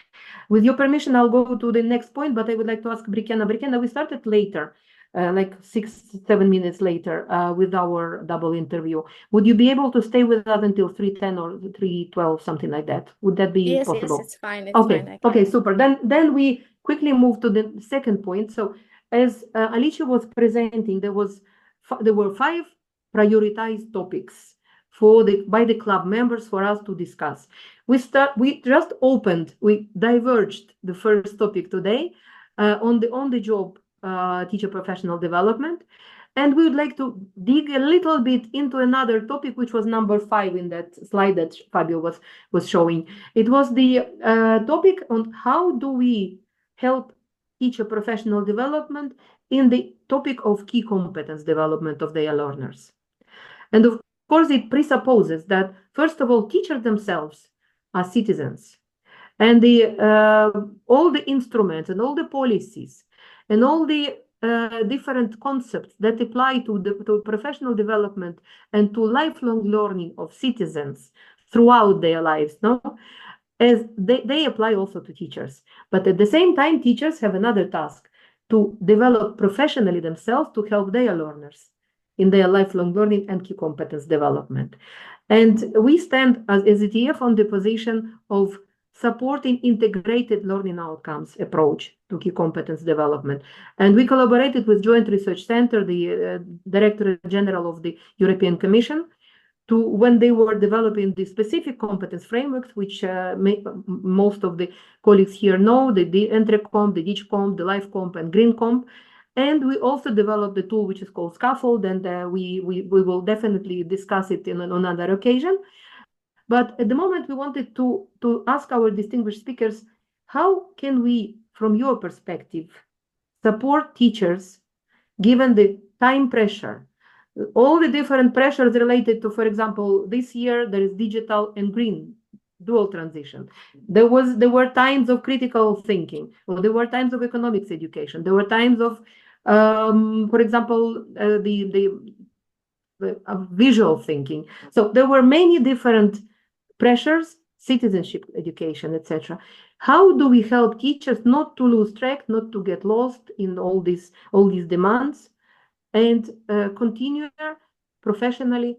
With your permission, I'll go to the next point, but I would like to ask Brikenna. Brikenna, we started later, like 6-7 minutes later, with our double interview. Would you be able to stay with us until 3:10 or 3:12, something like that? Would that be possible? Yes, it's fine. Okay, super. Then we quickly move to the second point. So as Alicia was presenting, there were 5 prioritized topics by the club members for us to discuss. We diverged the first topic today on the job teacher professional development, and we would like to dig a little bit into another topic, which was number 5 in that slide that Fabio was showing. It was the topic on how do we help teacher professional development in the topic of key competence development of their learners. And of course, it presupposes that, first of all, teachers themselves are citizens. And all the instruments and all the policies and all the different concepts that apply to professional development and to lifelong learning of citizens throughout their lives, no? As they apply also to teachers. But at the same time, teachers have another task to develop professionally themselves to help their learners in their lifelong learning and key competence development. And we stand as ETF on the position of supporting integrated learning outcomes approach to key competence development. And we collaborated with Joint Research Center, the Directorate General of the European Commission, to when they were developing the specific competence frameworks, which most of the colleagues here know, the EntreComp, the DigComp, the LifeComp, and GreenComp. And we also developed the tool which is called Scaffold, and we will definitely discuss it on another occasion. But at the moment, we wanted to ask our distinguished speakers, how can we, from your perspective, support teachers given the time pressure, all the different pressures related to, for example, this year there is digital and green dual transition. There were times of critical thinking, or there were times of economics education. There were times of, for example, the visual thinking. So there were many different pressures, citizenship education, etc. How do we help teachers not to lose track, not to get lost in all these demands, and continue professionally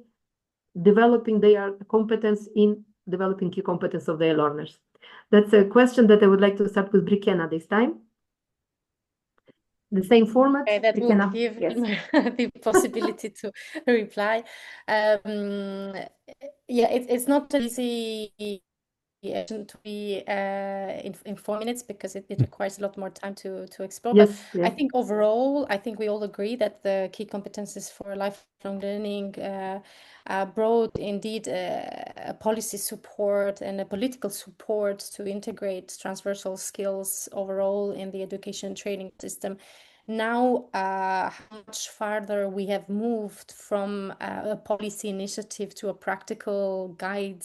developing their competence in developing key competence of their learners? That's a question that I would like to start with Brikena this time. The same format. Okay, that Brikena, will give yes. the possibility to reply. Yeah, it's not easy to be in 4 minutes because it requires a lot more time to explore. Yes, but yes. I think overall, I think we all agree that the key competences for lifelong learning brought indeed a policy support and a political support to integrate transversal skills overall in the education training system. Now, how much farther we have moved from a policy initiative to a practical guide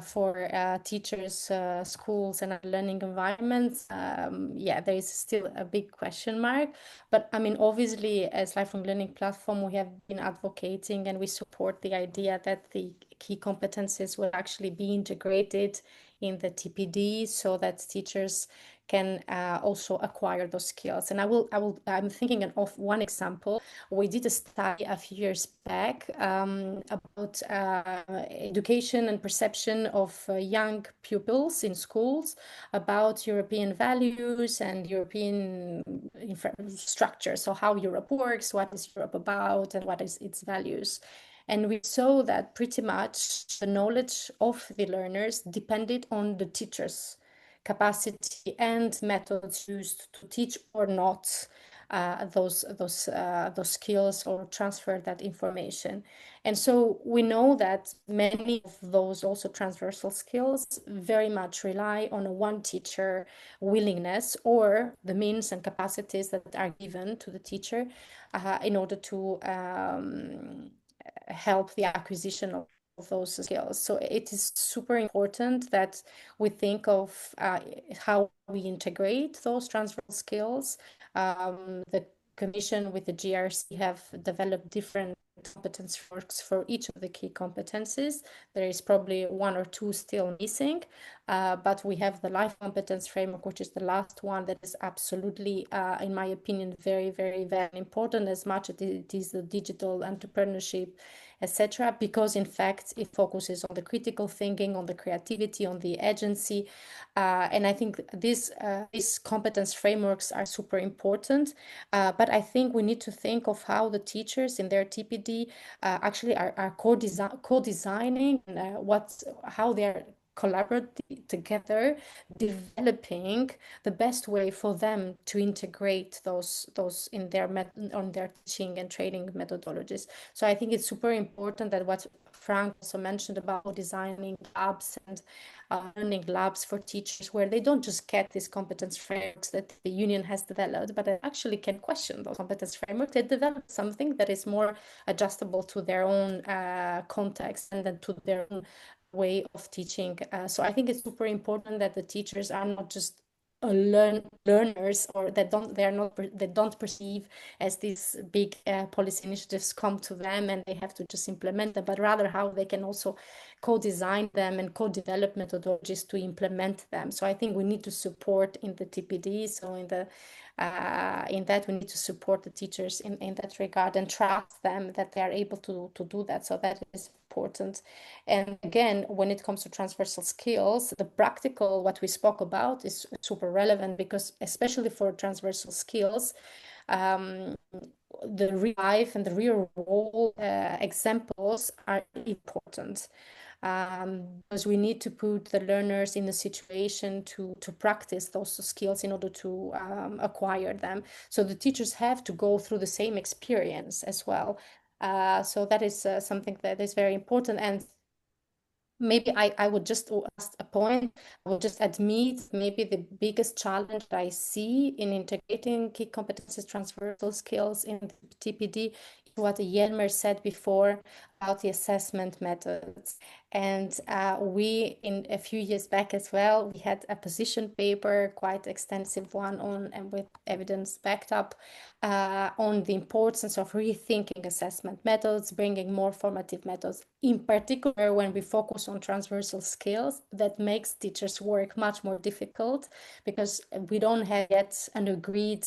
for teachers, schools, and learning environments, yeah, there is still a big question mark. But I mean, obviously, as lifelong learning platform, we have been advocating and we support the idea that the key competencies will actually be integrated in the TPD so that teachers can also acquire those skills. And I'm thinking of one example. We did a study a few years back about education and perception of young pupils in schools about European values and European structure. So how Europe works, what is Europe about, and what is its values. And we saw that pretty much the knowledge of the learners depended on the teachers' capacity and methods used to teach or not those skills or transfer that information. And so we know that many of those also transversal skills very much rely on a one teacher willingness or the means and capacities that are given to the teacher in order to help the acquisition of those skills. So it is super important that we think of how we integrate those transversal skills. The Commission with the GRC have developed different competence frameworks for each of the key competencies. There is probably one or two still missing, but we have the life competence framework, which is the last one that is absolutely, in my opinion, very, very, very important, as much as it is the digital entrepreneurship, etc., because in fact it focuses on the critical thinking, on the creativity, on the agency, and I think these competence frameworks are super important. But I think we need to think of how the teachers in their TPD actually are co-designing how they're collaborating together, developing the best way for them to integrate those in on their teaching and training methodologies. So I think it's super important that what Frank also mentioned about designing labs and learning labs for teachers, where they don't just get these competence frameworks that the union has developed, but they actually can question those competence frameworks. They develop something that is more adjustable to their own context and then to their own way of teaching. So I think it's super important that the teachers are not just learners, or they don't perceive as these big policy initiatives come to them and they have to just implement them, but rather how they can also co-design them and co-develop methodologies to implement them. So I think we need to support in the TPD. So in that we need to support the teachers in that regard and trust them that they are able to do that. So that is important. And again, when it comes to transversal skills, the practical, what we spoke about, is super relevant, because especially for transversal skills, the real life and the real world examples are important. Because we need to put the learners in a situation to practice those skills in order to acquire them. So the teachers have to go through the same experience as well. So that is something that is very important. And maybe I would just ask a point. I would just admit maybe the biggest challenge that I see in integrating key competencies, transversal skills in TPD, is what Jelmer said before about the assessment methods. And we, in a few years back as well, we had a position paper, quite extensive one on, and with evidence backed up, on the importance of rethinking assessment methods, bringing more formative methods. In particular, when we focus on transversal skills, that makes teachers' work much more difficult, because we don't have yet an agreed,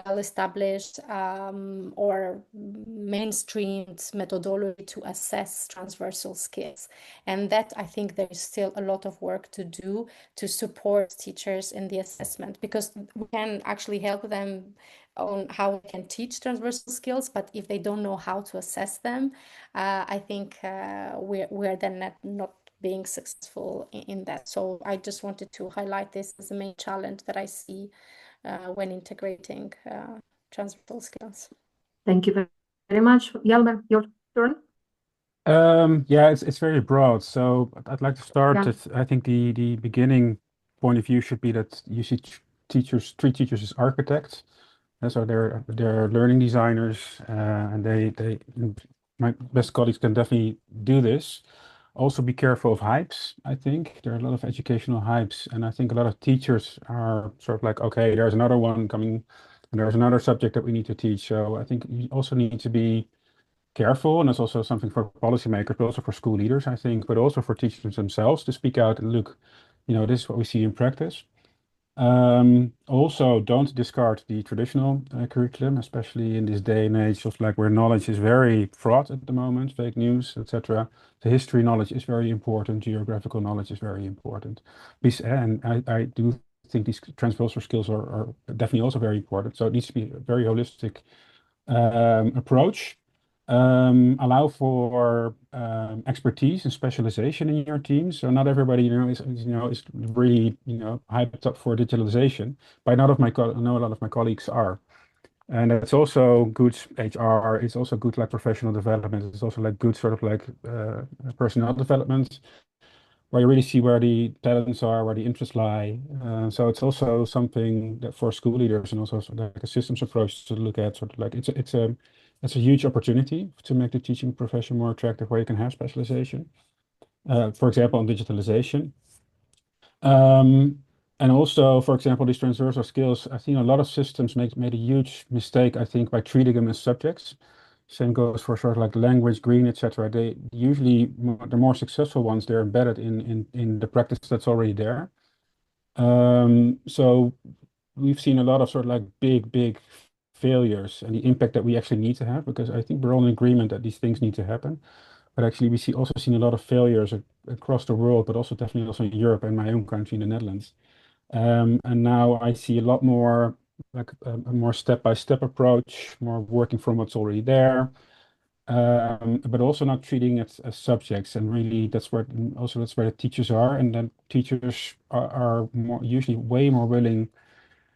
established or mainstreamed methodology to assess transversal skills. And that, I think there is still a lot of work to do to support teachers in the assessment, because we can actually help them on how we can teach transversal skills, but if they don't know how to assess them, I think we're then not being successful in that. So I just wanted to highlight this as the main challenge that I see when integrating transversal skills. Thank you very much. Jelmer, your turn. Yeah, it's very broad. So I'd like to start Yeah. with, I think the beginning point of view should be that you see treat teachers as architects. And so they're learning designers, and my best colleagues can definitely do this. Also be careful of hypes, I think. There are a lot of educational hypes, and I think a lot of teachers are sort of like, okay, there's another one coming, and there's another subject that we need to teach. So I think you also need to be careful, and that's also something for policymakers, but also for school leaders, I think, but also for teachers themselves to speak out and look, this is what we see in practice. Also, don't discard the traditional curriculum, especially in this day and age of where knowledge is very fraught at the moment, fake news, etc. The history knowledge is very important, geographical knowledge is very important. And I do think these transversal skills are definitely also very important. So it needs to be a very holistic approach. Allow for expertise and specialization in your team. So not everybody, is really, hyped up for digitalization. But I know a lot of my colleagues are. And it's also good HR. It's also good professional development. It's also good sort of personnel development, where you really see where the talents are, where the interests lie. So it's also something that for school leaders, and also a systems approach to look at, sort of it's a huge opportunity to make the teaching profession more attractive, where you can have specialization. For example, on digitalization. And also, for example, these transversal skills, I think a lot of systems made a huge mistake, I think, by treating them as subjects. Same goes for sort of language, green, etc. They usually, the more successful ones, they're embedded in the practice that's already there. So we've seen a lot of sort of big failures, and the impact that we actually need to have, because I think we're all in agreement that these things need to happen. But actually, we also seen a lot of failures across the world, but also definitely also in Europe and my own country, in the Netherlands. And now I see a lot more a more step-by-step approach, more working from what's already there, but also not treating it as subjects. And really, that's where the teachers are, and then teachers are usually way more willing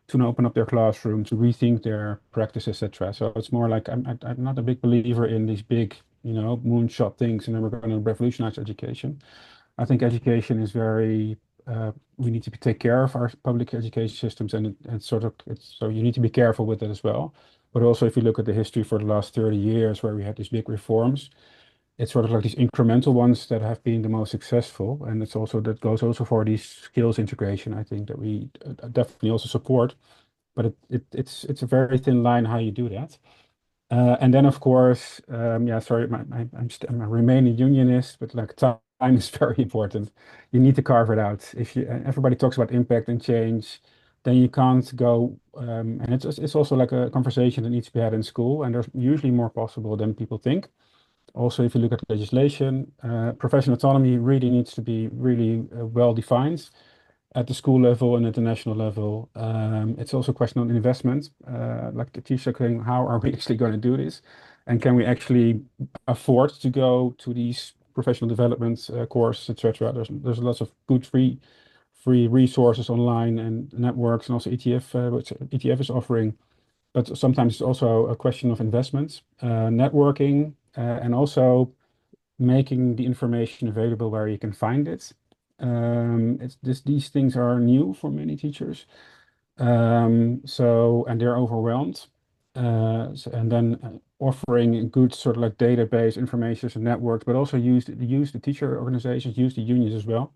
to open up their classroom, to rethink their practice, etc. So it's more like I'm not a big believer in these big, moonshot things, and then we're going to revolutionize education. I think education is very, we need to take care of our public education systems, and so you need to be careful with it as well. But also, if you look at the history for the last 30 years, where we had these big reforms, it's sort of like these incremental ones that have been the most successful. And it's also that goes also for these skills integration, I think, that we definitely also support. But it's a very thin line how you do that. And then, of course, yeah, sorry, I'm a remaining unionist, but like time is very important. You need to carve it out. If you everybody talks about impact and change, then you can't go. And it's also like a conversation that needs to be had in school, and there's usually more possible than people think. Also, if you look at legislation, professional autonomy really needs to be really well defined at the school level and at the national level. It's also a question on investment, like the teacher saying, how are we actually going to do this? And can we actually afford to go to these professional development courses, etc.? There's lots of good free resources online and networks, and also ETF, which ETF is offering. But sometimes it's also a question of investments, networking, and also making the information available where you can find it. These things are new for many teachers. And they're overwhelmed. And then offering a good sort of like database information and networks, but also use the teacher organizations, use the unions as well,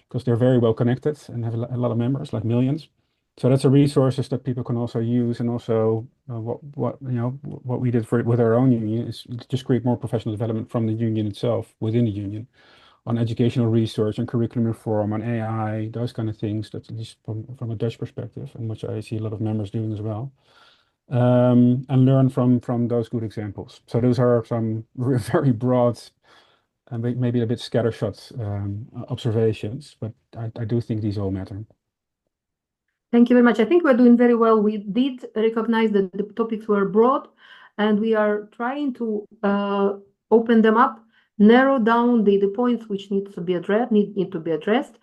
because they're very well connected and have a lot of members, like millions. So that's a resources that people can also use. And also what we did with our own union is just create more professional development from the union itself, within the union, on educational research and curriculum reform, on AI, those kind of things. That's at least from a Dutch perspective, and which I see a lot of members doing as well. And learn from those good examples. So those are some very broad and maybe a bit scattershot observations, but I do think these all matter. Thank you very much. I think we're doing very well. We did recognize that the topics were broad, and we are trying to open them up, narrow down the points which need to be addressed.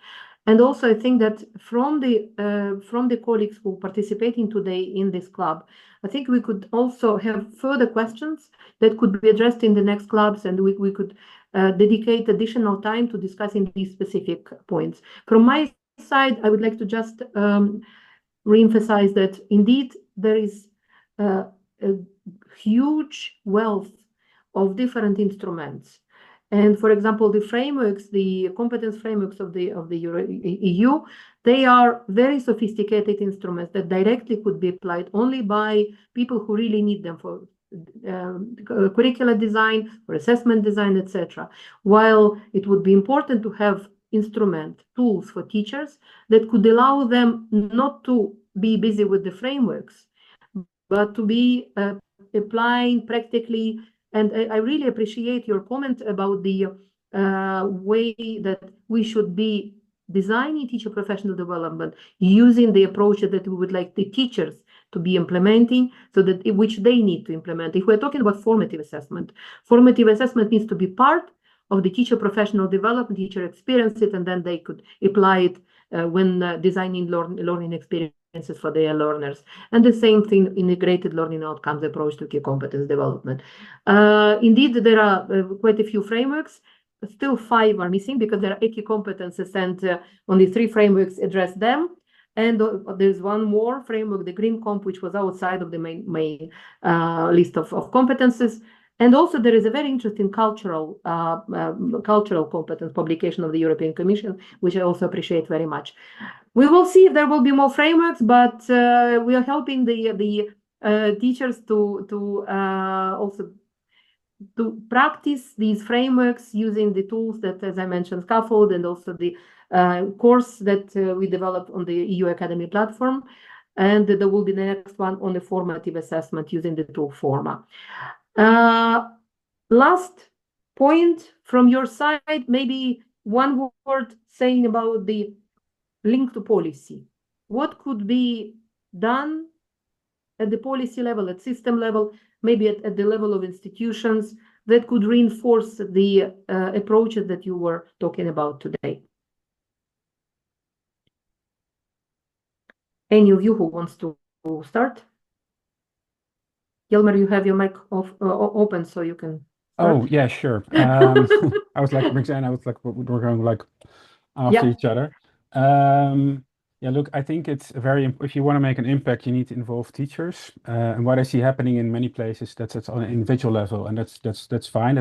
And also, I think that from the colleagues who are participating today in this club, I think we could also have further questions that could be addressed in the next clubs, and we could dedicate additional time to discussing these specific points. From my side, I would like to just reemphasize that indeed there is a huge wealth of different instruments. And for example, the frameworks, the competence frameworks of the EU, they are very sophisticated instruments that directly could be applied only by people who really need them for curricular design, for assessment design, etc. While it would be important to have tools for teachers that could allow them not to be busy with the frameworks, but to be applying practically. And I really appreciate your comment about the way that we should be designing teacher professional development using the approach that we would like the teachers to be implementing, so that which they need to implement. If we're talking about formative assessment needs to be part of the teacher professional development, teacher experience it, and then they could apply it when designing learning experiences for their learners. And the same thing, integrated learning outcomes approach to key competence development. Indeed, there are quite a few frameworks. Still 5 are missing because there are 80 competences, and only 3 frameworks address them. And there's one more framework, the Green Comp, which was outside of the main list of competences. And also there is a very interesting cultural competence publication of the European Commission, which I also appreciate very much. We will see if there will be more frameworks, but we are helping the teachers to also to practice these frameworks using the tools that, as I mentioned, Scaffold, and also the course that we developed on the EU Academy platform. And there will be the next one on the formative assessment using the tool Forma. Last point from your side, maybe one word saying about the link to policy. What could be done at the policy level, at system level, maybe at the level of institutions, that could reinforce the approaches that you were talking about today? Any of you who wants to start? Yelmer, you have your mic open, so you can start. Oh, yeah, sure. I was like, Roxanne, we're going like after each other. Yeah, look, I think it's if you want to make an impact, you need to involve teachers. And what I see happening in many places, that's on an individual level, and that's fine.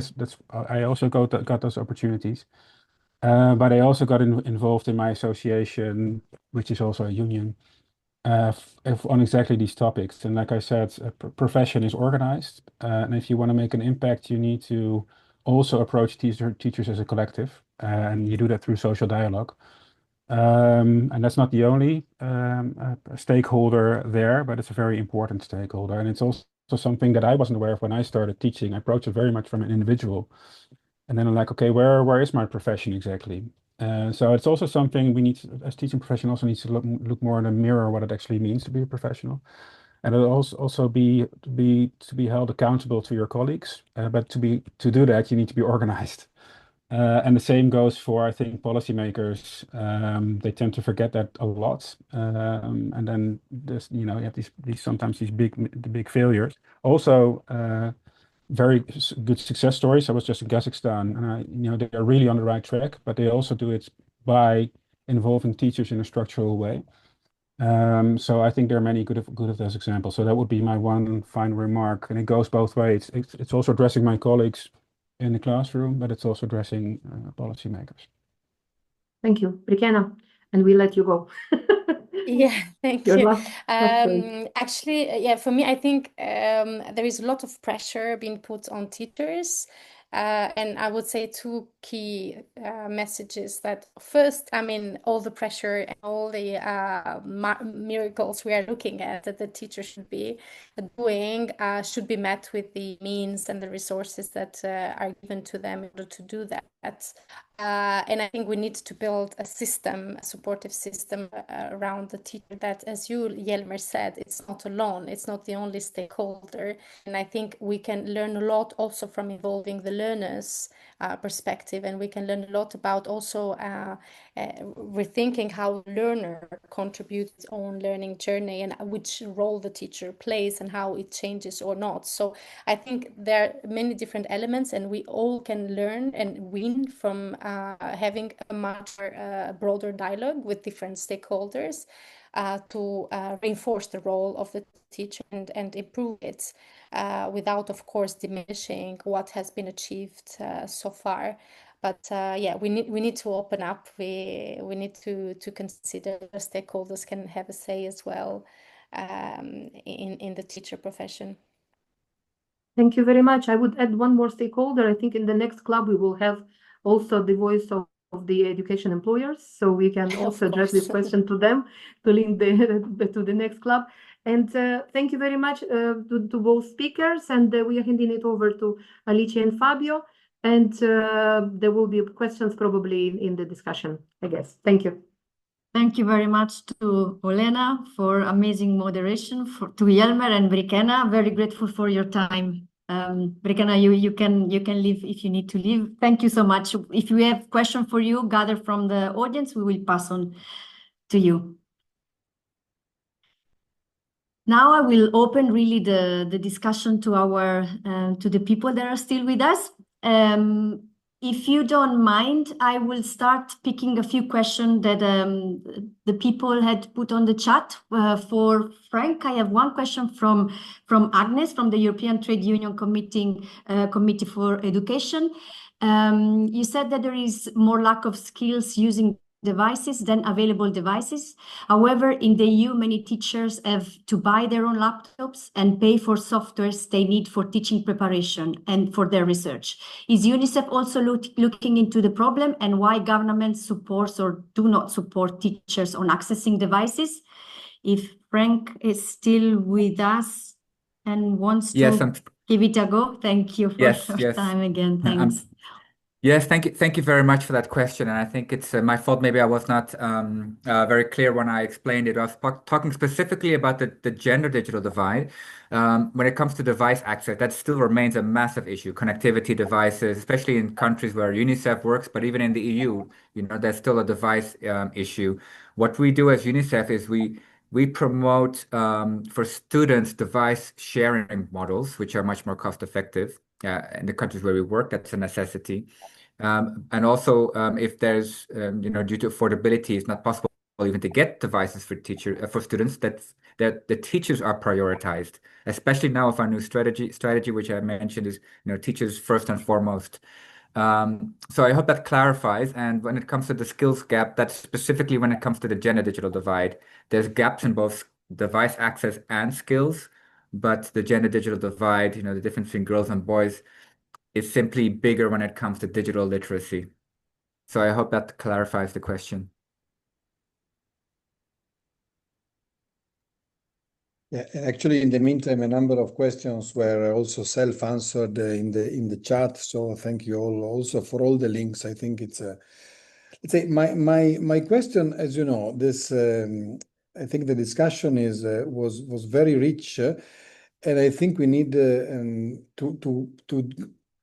I also got those opportunities. But I also got involved in my association, which is also a union, on exactly these topics. And like I said, a profession is organized, and if you want to make an impact, you need to also approach teachers as a collective, and you do that through social dialogue. And that's not the only stakeholder there, but it's a very important stakeholder. And it's also something that I wasn't aware of when I started teaching. I approached it very much from an individual. And then I'm like, okay, where is my profession exactly? So it's also something we need as teaching profession also needs to look more in the mirror what it actually means to be a professional. And it'll also be to be held accountable to your colleagues. But to do that, you need to be organized. And the same goes for, I think, policymakers. They tend to forget that a lot. And then you have these sometimes these big failures. Also, very good success stories. I was just in Kazakhstan, and they are really on the right track, but they also do it by involving teachers in a structural way. So I think there are many good of those examples. So that would be my one final remark, and it goes both ways. It's also addressing my colleagues in the classroom, but it's also addressing policymakers. Thank you, Brikena, and we let you go. Yeah, thank Your you. last word. Actually, yeah, for me, I think there is a lot of pressure being put on teachers. And I would say two key messages that first, I mean, all the pressure and all the miracles we are looking at that the teacher should be doing should be met with the means and the resources that are given to them in order to do that. And I think we need to build a system, a supportive system around the teacher that, as you, Yelmer, said, it's not alone. It's not the only stakeholder. And I think we can learn a lot also from involving the learners' perspective. And we can learn a lot about also rethinking how a learner contributes its own learning journey and which role the teacher plays and how it changes or not. So I think there are many different elements, and we all can learn and win from having a much broader dialogue with different stakeholders to reinforce the role of the teacher and improve it without, of course, diminishing what has been achieved so far. But yeah, we need to open up. We need to consider the stakeholders can have a say as well in the teacher profession. Thank you very much. I would add one more stakeholder. I think in the next club we will have also the voice of the education employers, so we can also address this question to them to link to the next club. And thank you very much to both speakers. And we are handing it over to Alice and Fabio. And there will be questions probably in the discussion, I guess. Thank you. Thank you very much to Olena for amazing moderation, to Yelmer and Brikena. Very grateful for your time. Brikena, you can leave if you need to leave. Thank you so much. If we have question for you, gather from the audience, we will pass on to you. Now I will open really the discussion to to the people that are still with us. If you don't mind, I will start picking a few questions that the people had put on the chat. For Frank, I have one question from Agnes from the European Trade Union Committee for Education. You said that there is more lack of skills using devices than available devices. However, in the EU, many teachers have to buy their own laptops and pay for softwares they need for teaching preparation and for their research. Is UNICEF also looking into the problem and why government supports or do not support teachers on accessing devices? If Frank is still with us and wants to give it a go, thank you for your time again. Thanks. Yes, thank you very much for that question. And I think it's my fault. Maybe I was not very clear when I explained it. I was talking specifically about the gender digital divide. When it comes to device access, that still remains a massive issue. Connectivity devices, especially in countries where UNICEF works, but even in the EU, there's still a device issue. What we do as UNICEF is we promote for students device sharing models, which are much more cost effective. In the countries where we work, that's a necessity. And also, if there's, due to affordability, it's not possible even to get devices for students, that the teachers are prioritized, especially now with our new strategy, which I mentioned is, teachers first and foremost. So I hope that clarifies. And when it comes to the skills gap, that's specifically when it comes to the gender digital divide. There's gaps in both device access and skills, but the gender digital divide, the difference between girls and boys, is simply bigger when it comes to digital literacy. So I hope that clarifies the question. Yeah, and actually, in the meantime, a number of questions were also self-answered in the chat. So thank you all also for all the links. I think it's let's say my question, as you know, this I think the discussion was very rich, and I think we need to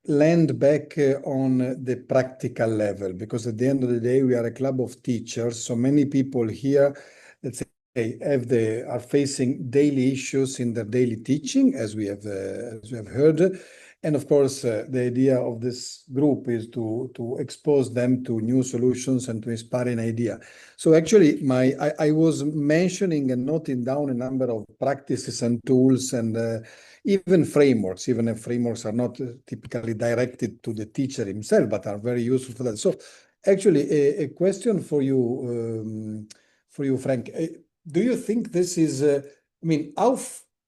land back on the practical level, because at the end of the day, we are a club of teachers. So many people here, let's say, are facing daily issues in their daily teaching, as we have heard. And of course, the idea of this group is to expose them to new solutions and to inspire an idea. So actually, I was mentioning and noting down a number of practices and tools and even frameworks, even if frameworks are not typically directed to the teacher himself, but are very useful for that. So actually, a question for you, Frank. Do you think this is,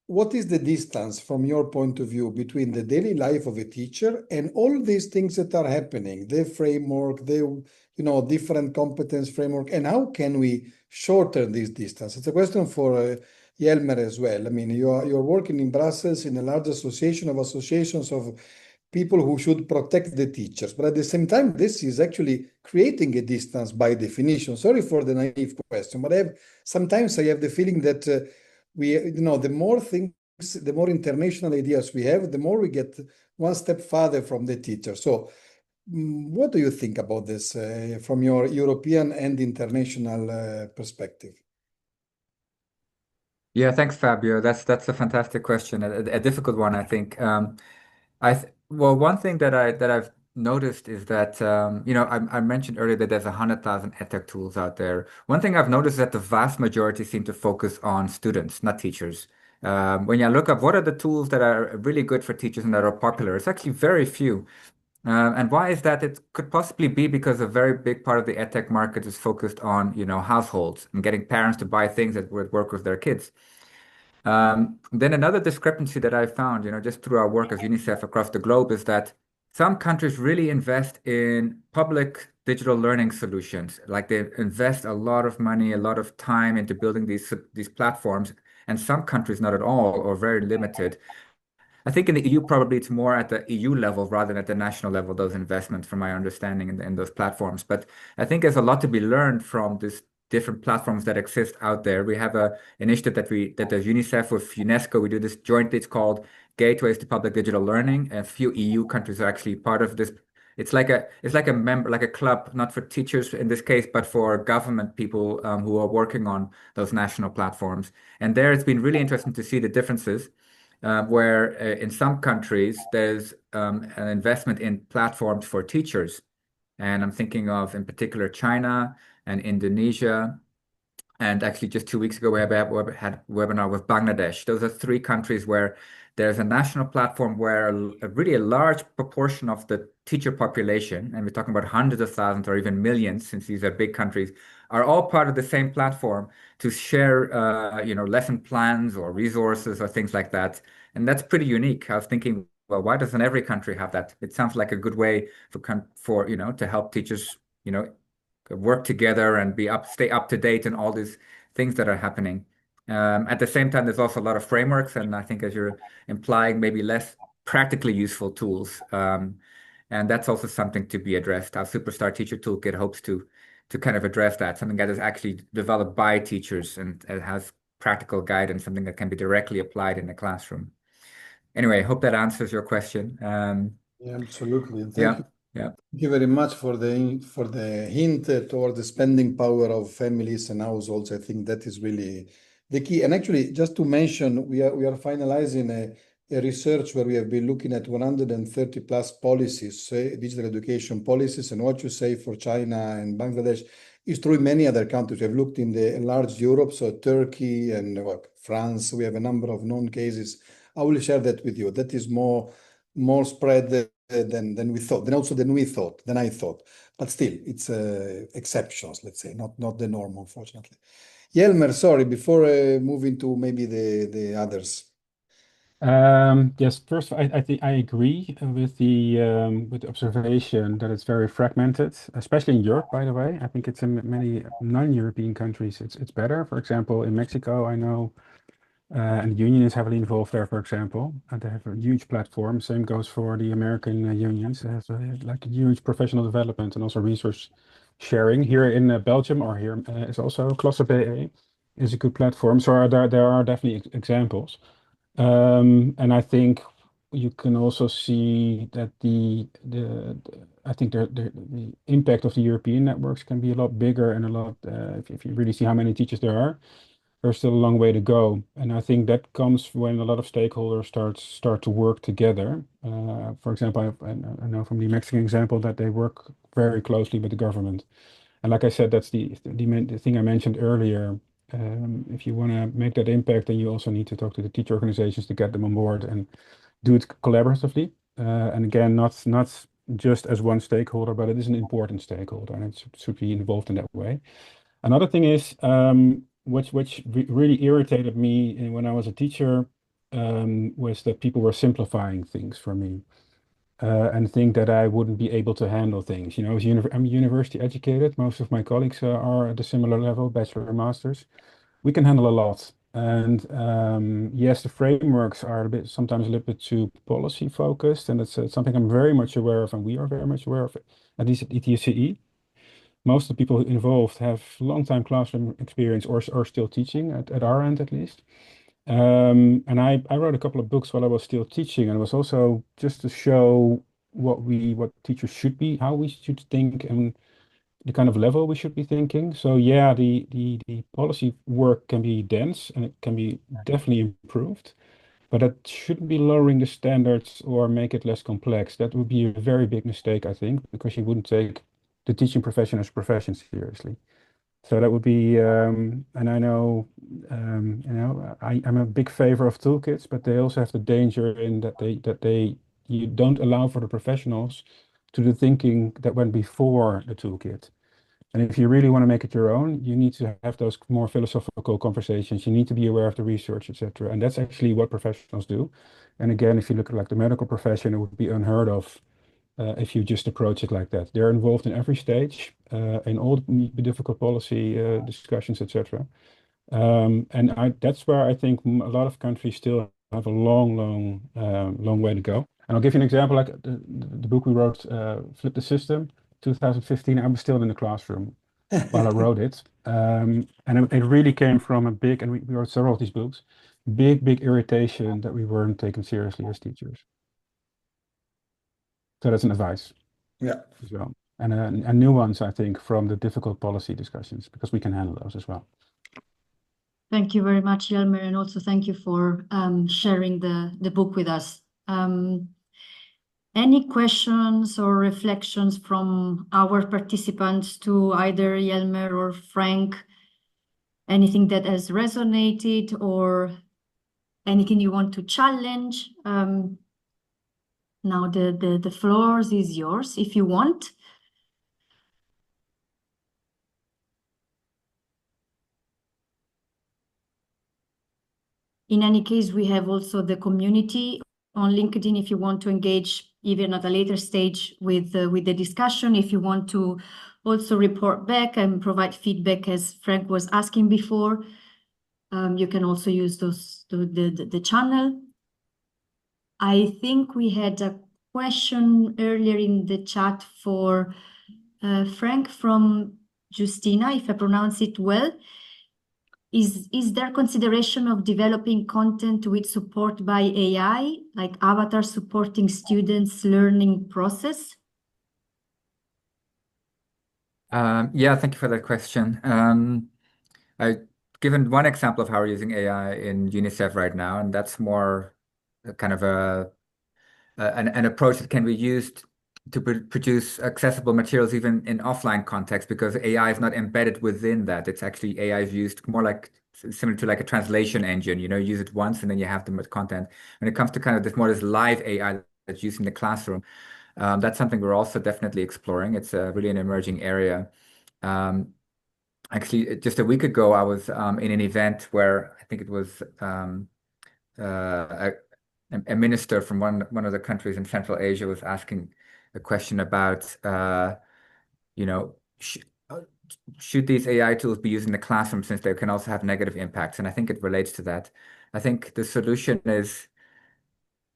what is the distance from your point of view between the daily life of a teacher and all these things that are happening, the framework, different competence framework, and how can we shorten this distance? It's a question for Jelmer as well. I mean, you're working in Brussels in a large association of associations of people who should protect the teachers. But at the same time, this is actually creating a distance by definition. Sorry for the naive question, but sometimes I have the feeling that the more things, the more international ideas we have, the more we get one step farther from the teacher. So what do you think about this from your European and international perspective? Yeah, thanks, Fabio. That's a fantastic question, a difficult one, I think. Well, one thing that I've noticed is that I mentioned earlier that there's 100,000 edtech tools out there. One thing I've noticed is that the vast majority seem to focus on students, not teachers. When you look up what are the tools that are really good for teachers and that are popular, it's actually very few. And why is that? It could possibly be because a very big part of the edtech market is focused on, households and getting parents to buy things that would work with their kids. Then another discrepancy that I found, just through our work as UNICEF across the globe, is that some countries really invest in public digital learning solutions. Like they invest a lot of money, a lot of time into building these platforms, and some countries not at all or very limited. I think in the EU, probably it's more at the EU level rather than at the national level, those investments, from my understanding, in those platforms. But I think there's a lot to be learned from this different platforms that exist out there. We have a initiative that does UNICEF with UNESCO. We do this jointly. It's called Gateways to Public Digital Learning. A few EU countries are actually part of this. It's like a member, like a club, not for teachers in this case, but for government people who are working on those national platforms. And there, it's been really interesting to see the differences. Where in some countries there's an investment in platforms for teachers. And I'm thinking of, in particular, China and Indonesia. And actually, just 2 weeks ago, we had a webinar with Bangladesh. Those are three countries where there's a national platform where really a large proportion of the teacher population, and we're talking about hundreds of thousands or even millions, since these are big countries, are all part of the same platform to share, lesson plans or resources or things like that. And that's pretty unique. I was thinking, well, why doesn't every country have that? It sounds like a good way for to help teachers, work together and stay up to date in all these things that are happening. At the same time, there's also a lot of frameworks, and I think, as you're implying, maybe less practically useful tools. And that's also something to be addressed. Our Superstar Teacher Toolkit hopes to kind of address that, something that is actually developed by teachers and it has practical guidance, something that can be directly applied in the classroom. Anyway, I hope that answers your question. Yeah, absolutely. And Yeah. thank you. Thank you very much for the hint toward the spending power of families and households. I think that is really the key. And actually, just to mention, we are finalizing a research where we have been looking at 130 plus policies, digital education policies, and what you say for China and Bangladesh It's true in many other countries. We've looked in the enlarged Europe, so Turkey and France. We have a number of known cases. I will share that with you. That is more spread than we thought, than I thought. But still, it's exceptions, let's say, not the norm, unfortunately. Yelmer, sorry, before moving to maybe the others. Yes, first, I think I agree with the observation that it's very fragmented, especially in Europe, by the way. I think it's in many non-European countries, it's better. For example, in Mexico, I know, and the union is heavily involved there, for example, and they have a huge platform. Same goes for the American unions. They have like a huge professional development and also resource sharing. Here in Belgium, or here is also Klasse BE is a good platform. So there are definitely examples. And I think you can also see that I think the impact of the European networks can be a lot bigger and a lot, if you really see how many teachers there are, there's still a long way to go. And I think that comes when a lot of stakeholders start to work together. For example, I know from the Mexican example that they work very closely with the government. And like I said, that's the thing I mentioned earlier. If you want to make that impact, then you also need to talk to the teacher organizations to get them on board and do it collaboratively. And again, not just as one stakeholder, but it is an important stakeholder, and it should be involved in that way. Another thing is, which really irritated me when I was a teacher, was that people were simplifying things for me. And think that I wouldn't be able to handle things. You know, I'm university educated. Most of my colleagues are at a similar level, bachelor and masters. We can handle a lot. And yes, the frameworks are sometimes a little bit too policy focused, and that's something I'm very much aware of, and we are very much aware of it, at least at ETSCE. Most of the people involved have long time classroom experience or still teaching at our end at least. And I wrote a couple of books while I was still teaching, and it was also just to show what teachers should be, how we should think, and the kind of level we should be thinking. So yeah, the policy work can be dense and it can be definitely improved, but that shouldn't be lowering the standards or make it less complex. That would be a very big mistake, I think, because you wouldn't take the teaching profession as a profession seriously. So that would be, and I know, I'm a big favor of toolkits, but they also have the danger in that you don't allow for the professionals to do thinking that went before the toolkit. And if you really want to make it your own, you need to have those more philosophical conversations. You need to be aware of the research, etc. And that's actually what professionals do. And again, if you look at like the medical profession, it would be unheard of if you just approach it like that. They're involved in every stage, in all the difficult policy discussions, etc. And that's where I think a lot of countries still have a long way to go. And I'll give you an example, like the book we wrote, Flip the System, 2015. I was still in the classroom while I wrote it. And it really came from a big, and we wrote several of these books, big irritation that we weren't taken seriously as teachers. So that's an advice. Yeah. As well. And nuance, I think, from the difficult policy discussions, because we can handle those as well. Thank you very much, Yelmer, and also thank you for sharing the book with us. Any questions or reflections from our participants to either Yelmer or Frank? Anything that has resonated or anything you want to challenge? Now the floor is yours if you want. In any case, we have also the community on LinkedIn if you want to engage even at a later stage with the discussion. If you want to also report back and provide feedback, as Frank was asking before, you can also use the channel. I think we had a question earlier in the chat for Frank from Justina, if I pronounce it well. Is there consideration of developing content with support by AI, like avatar supporting students' learning process? Yeah, thank you for that question. I've given one example of how we're using AI in UNICEF right now, and that's more kind of an approach that can be used produce accessible materials even in offline context, because AI is not embedded within that. It's actually AI is used more like similar to like a translation engine. You use it once and then you have the content. When it comes to kind of this live AI that's used in the classroom, that's something we're also definitely exploring. It's really an emerging area. Actually, just a week ago, I was in an event where I think it was a minister from one of the countries in Central Asia was asking a question about, you know, sh should these AI tools be used in the classroom, since they can also have negative impacts? And I think it relates to that. I think the solution is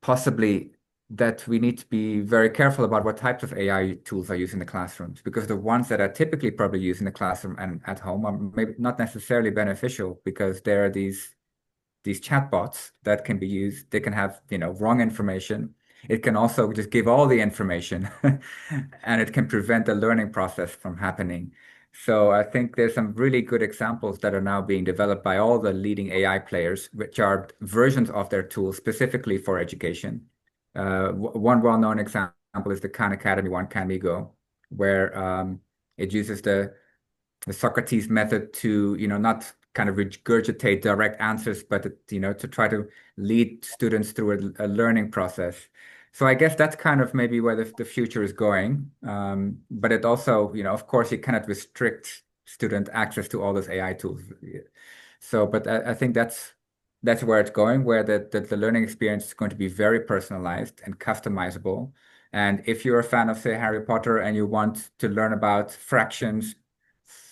possibly that we need to be very careful about what types of AI tools are used in the classrooms, because the ones that are typically probably used in the classroom and at home are maybe not necessarily beneficial, because there are these chatbots that can be used. They can have, wrong information. It can also just give all the information and it can prevent the learning process from happening. So I think there's some really good examples that are now being developed by all the leading AI players, which are versions of their tools specifically for education. One well-known example is the Khan Academy one, Kamigo, where it uses the Socrates method to, not kind of regurgitate direct answers, but to try to lead students through a learning process. So I guess that's kind of maybe where the future is going. But it also, of course, you cannot restrict student access to all those AI tools. So, but I think that's where it's going, where the learning experience is going to be very personalized and customizable. And if you're a fan of, say, Harry Potter, and you want to learn about fractions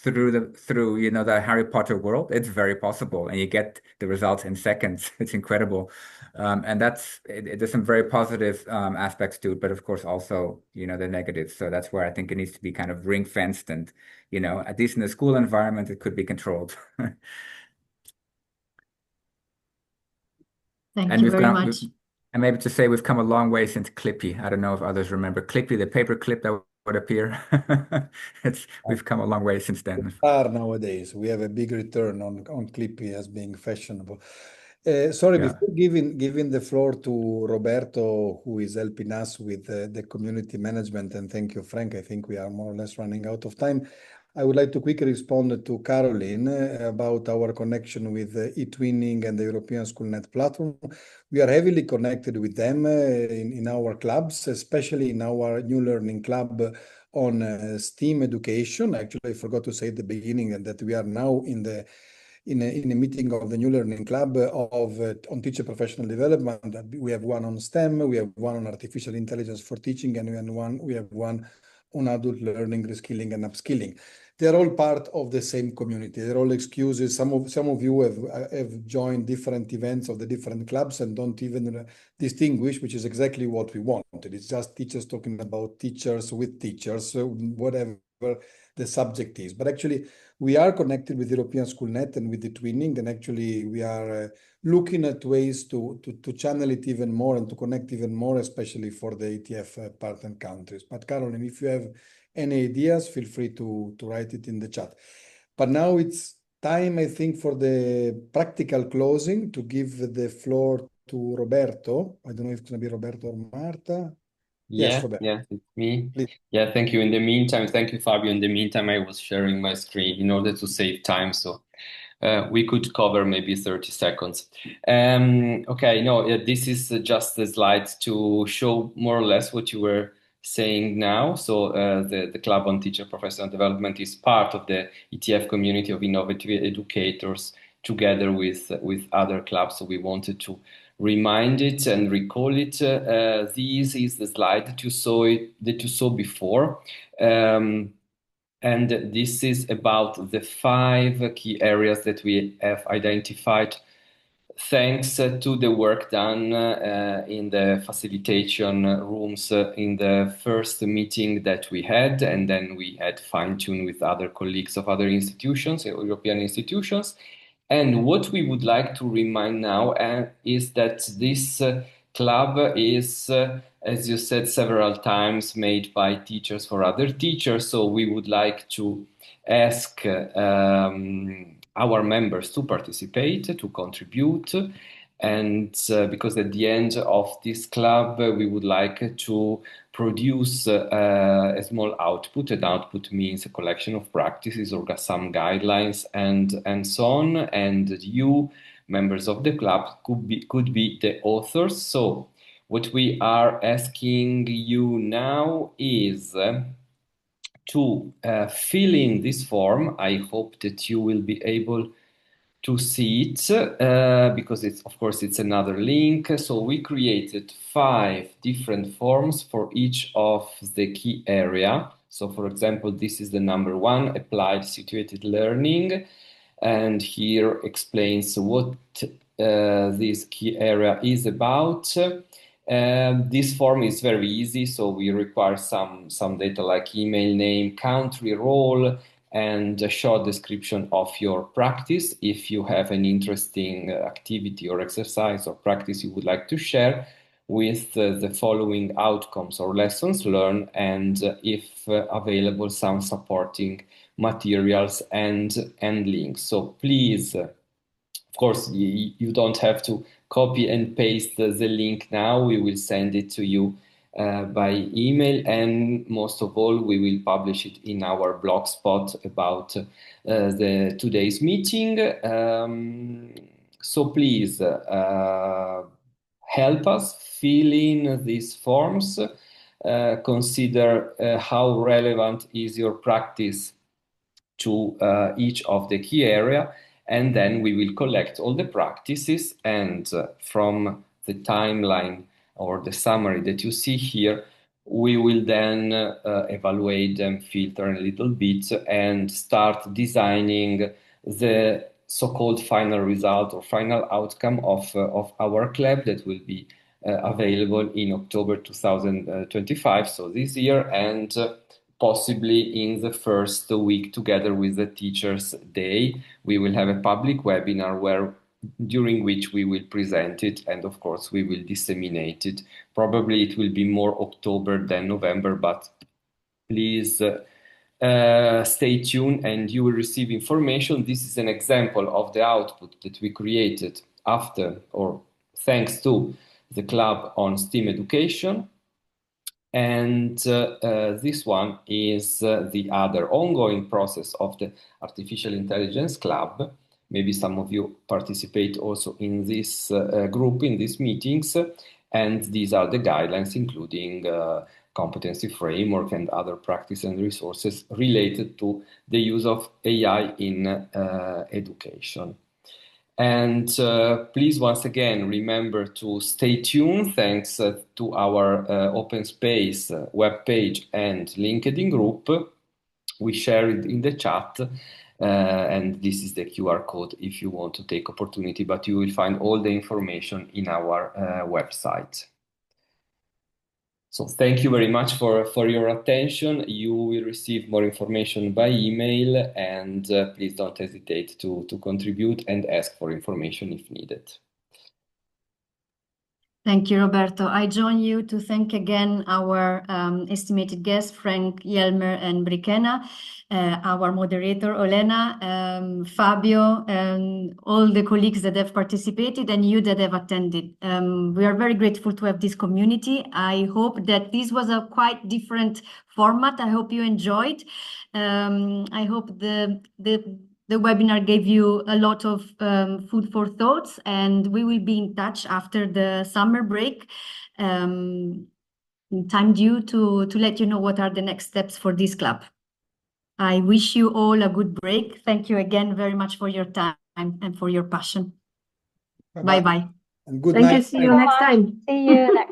through the Harry Potter world, it's very possible, and you get the results in seconds. It's incredible. And there's some very positive aspects to it, but of course also, the negatives. So that's where I think it needs to be kind of ring fenced, and, at least in the school environment, it could be controlled. Thank you very much. And maybe to say we've come a long way since Clippy. I don't know if others remember Clippy, the paper clip that would appear. We've come a long way since then. Nowadays, we have a big return on Clippy as being fashionable. Sorry, Yeah. before giving the floor to Roberto, who is helping us with the community management, and thank you, Frank. I think we are more or less running out of time. I would like to quickly respond to Caroline about our connection with eTwinning and the European SchoolNet platform. We are heavily connected with them in our clubs, especially in our New Learning Club on STEAM education. Actually, I forgot to say at the beginning that we are now in a meeting of the New Learning Club on teacher professional development. We have one on STEM, we have one on artificial intelligence for teaching, and we have one on adult learning, reskilling, and upskilling. They're all part of the same community. They're all excuses. Some of you have joined different events of the different clubs and don't even distinguish, which is exactly what we want. It's just teachers talking about teachers with teachers, so whatever the subject is. But actually, we are connected with European SchoolNet and with the Twinning, and actually we are looking at ways to channel it even more and to connect even more, especially for the ETF partner countries. But Caroline, if you have any ideas, feel free to write it in the chat. But now it's time, I think, for the practical closing, to give the floor to Roberto. I don't know if it's going to be Roberto or Marta. Yes, Roberto. Yeah, it's me. Please. Yeah, thank you. In the meantime, thank you, Fabio. In the meantime, I was sharing my screen in order to save time, so we could cover maybe 30 seconds. Okay, no, this is just a slide to show more or less what you were saying now. So the Club on Teacher Professional Development is part of the ETF community of innovative educators, together with other clubs. So we wanted to remind it and recall it. This is the slide that you saw before. And this is about the 5 key areas that we have identified thanks to the work done in the facilitation rooms in the first meeting that we had, and then we had fine-tuned with other colleagues of other institutions, European institutions. And what we would like to remind now is that this club is, as you said several times, made by teachers for other teachers. So we would like to ask our members to participate, to contribute. And because at the end of this club, we would like to produce a small output. An output means a collection of practices or some guidelines and so on. And you, members of the club, could be the authors. So what we are asking you now is to fill in this form. I hope that you will be able to see it because it's, of course, it's another link. So we created 5 different forms for each of the key area. So for example, this is the number 1, applied situated learning. And here explains what this key area is about. This form is very easy, so we require some data like email, name, country, role, and a short description of your practice. If you have an interesting activity or exercise or practice you would like to share with the following outcomes or lessons learned, and if available, some supporting materials and links. So please, of course, you don't have to copy and paste the link now. We will send it to you by email, and most of all, we will publish it in our blog spot about the today's meeting. So please help us fill in these forms. Consider how relevant is your practice to each of the key area, and then we will collect all the practices, and from the timeline or the summary that you see here, we will then evaluate them, filter a little bit, and start designing the so-called final result or final outcome of our club that will be available in October 2025, so this year, and possibly in the first week, together with the Teachers' Day, we will have a public webinar during which we will present it, and of course we will disseminate it. Probably it will be more October than November, but please stay tuned and you will receive information. This is an example of the output that we created after or thanks to the club on STEAM education. And this one is the other ongoing process of the Artificial Intelligence Club. Maybe some of you participate also in this group, in these meetings. And these are the guidelines, including competency framework and other practice and resources related to the use of AI in education. And please, once again, remember to stay tuned. Thanks to our open space webpage and LinkedIn group. We share it in the chat, and this is the QR code if you want to take opportunity, but you will find all the information in our website. So thank you very much for your attention. You will receive more information by email, and please don't hesitate to contribute and ask for information if needed. Thank you, Roberto. I join you to thank again our estimated guests, Frank, Jelmer, and Brikena, our moderator, Olena, Fabio, and all the colleagues that have participated, and you that have attended. We are very grateful to have this community. I hope that this was a quite different format. I hope you enjoyed. I hope the webinar gave you a lot of food for thoughts, and we will be in touch after the summer break. Time due to let you know what are the next steps for this club. I wish you all a good break. Thank you again very much for your time and for your passion. Bye-bye. And good Thank night. you. See you next time. See you next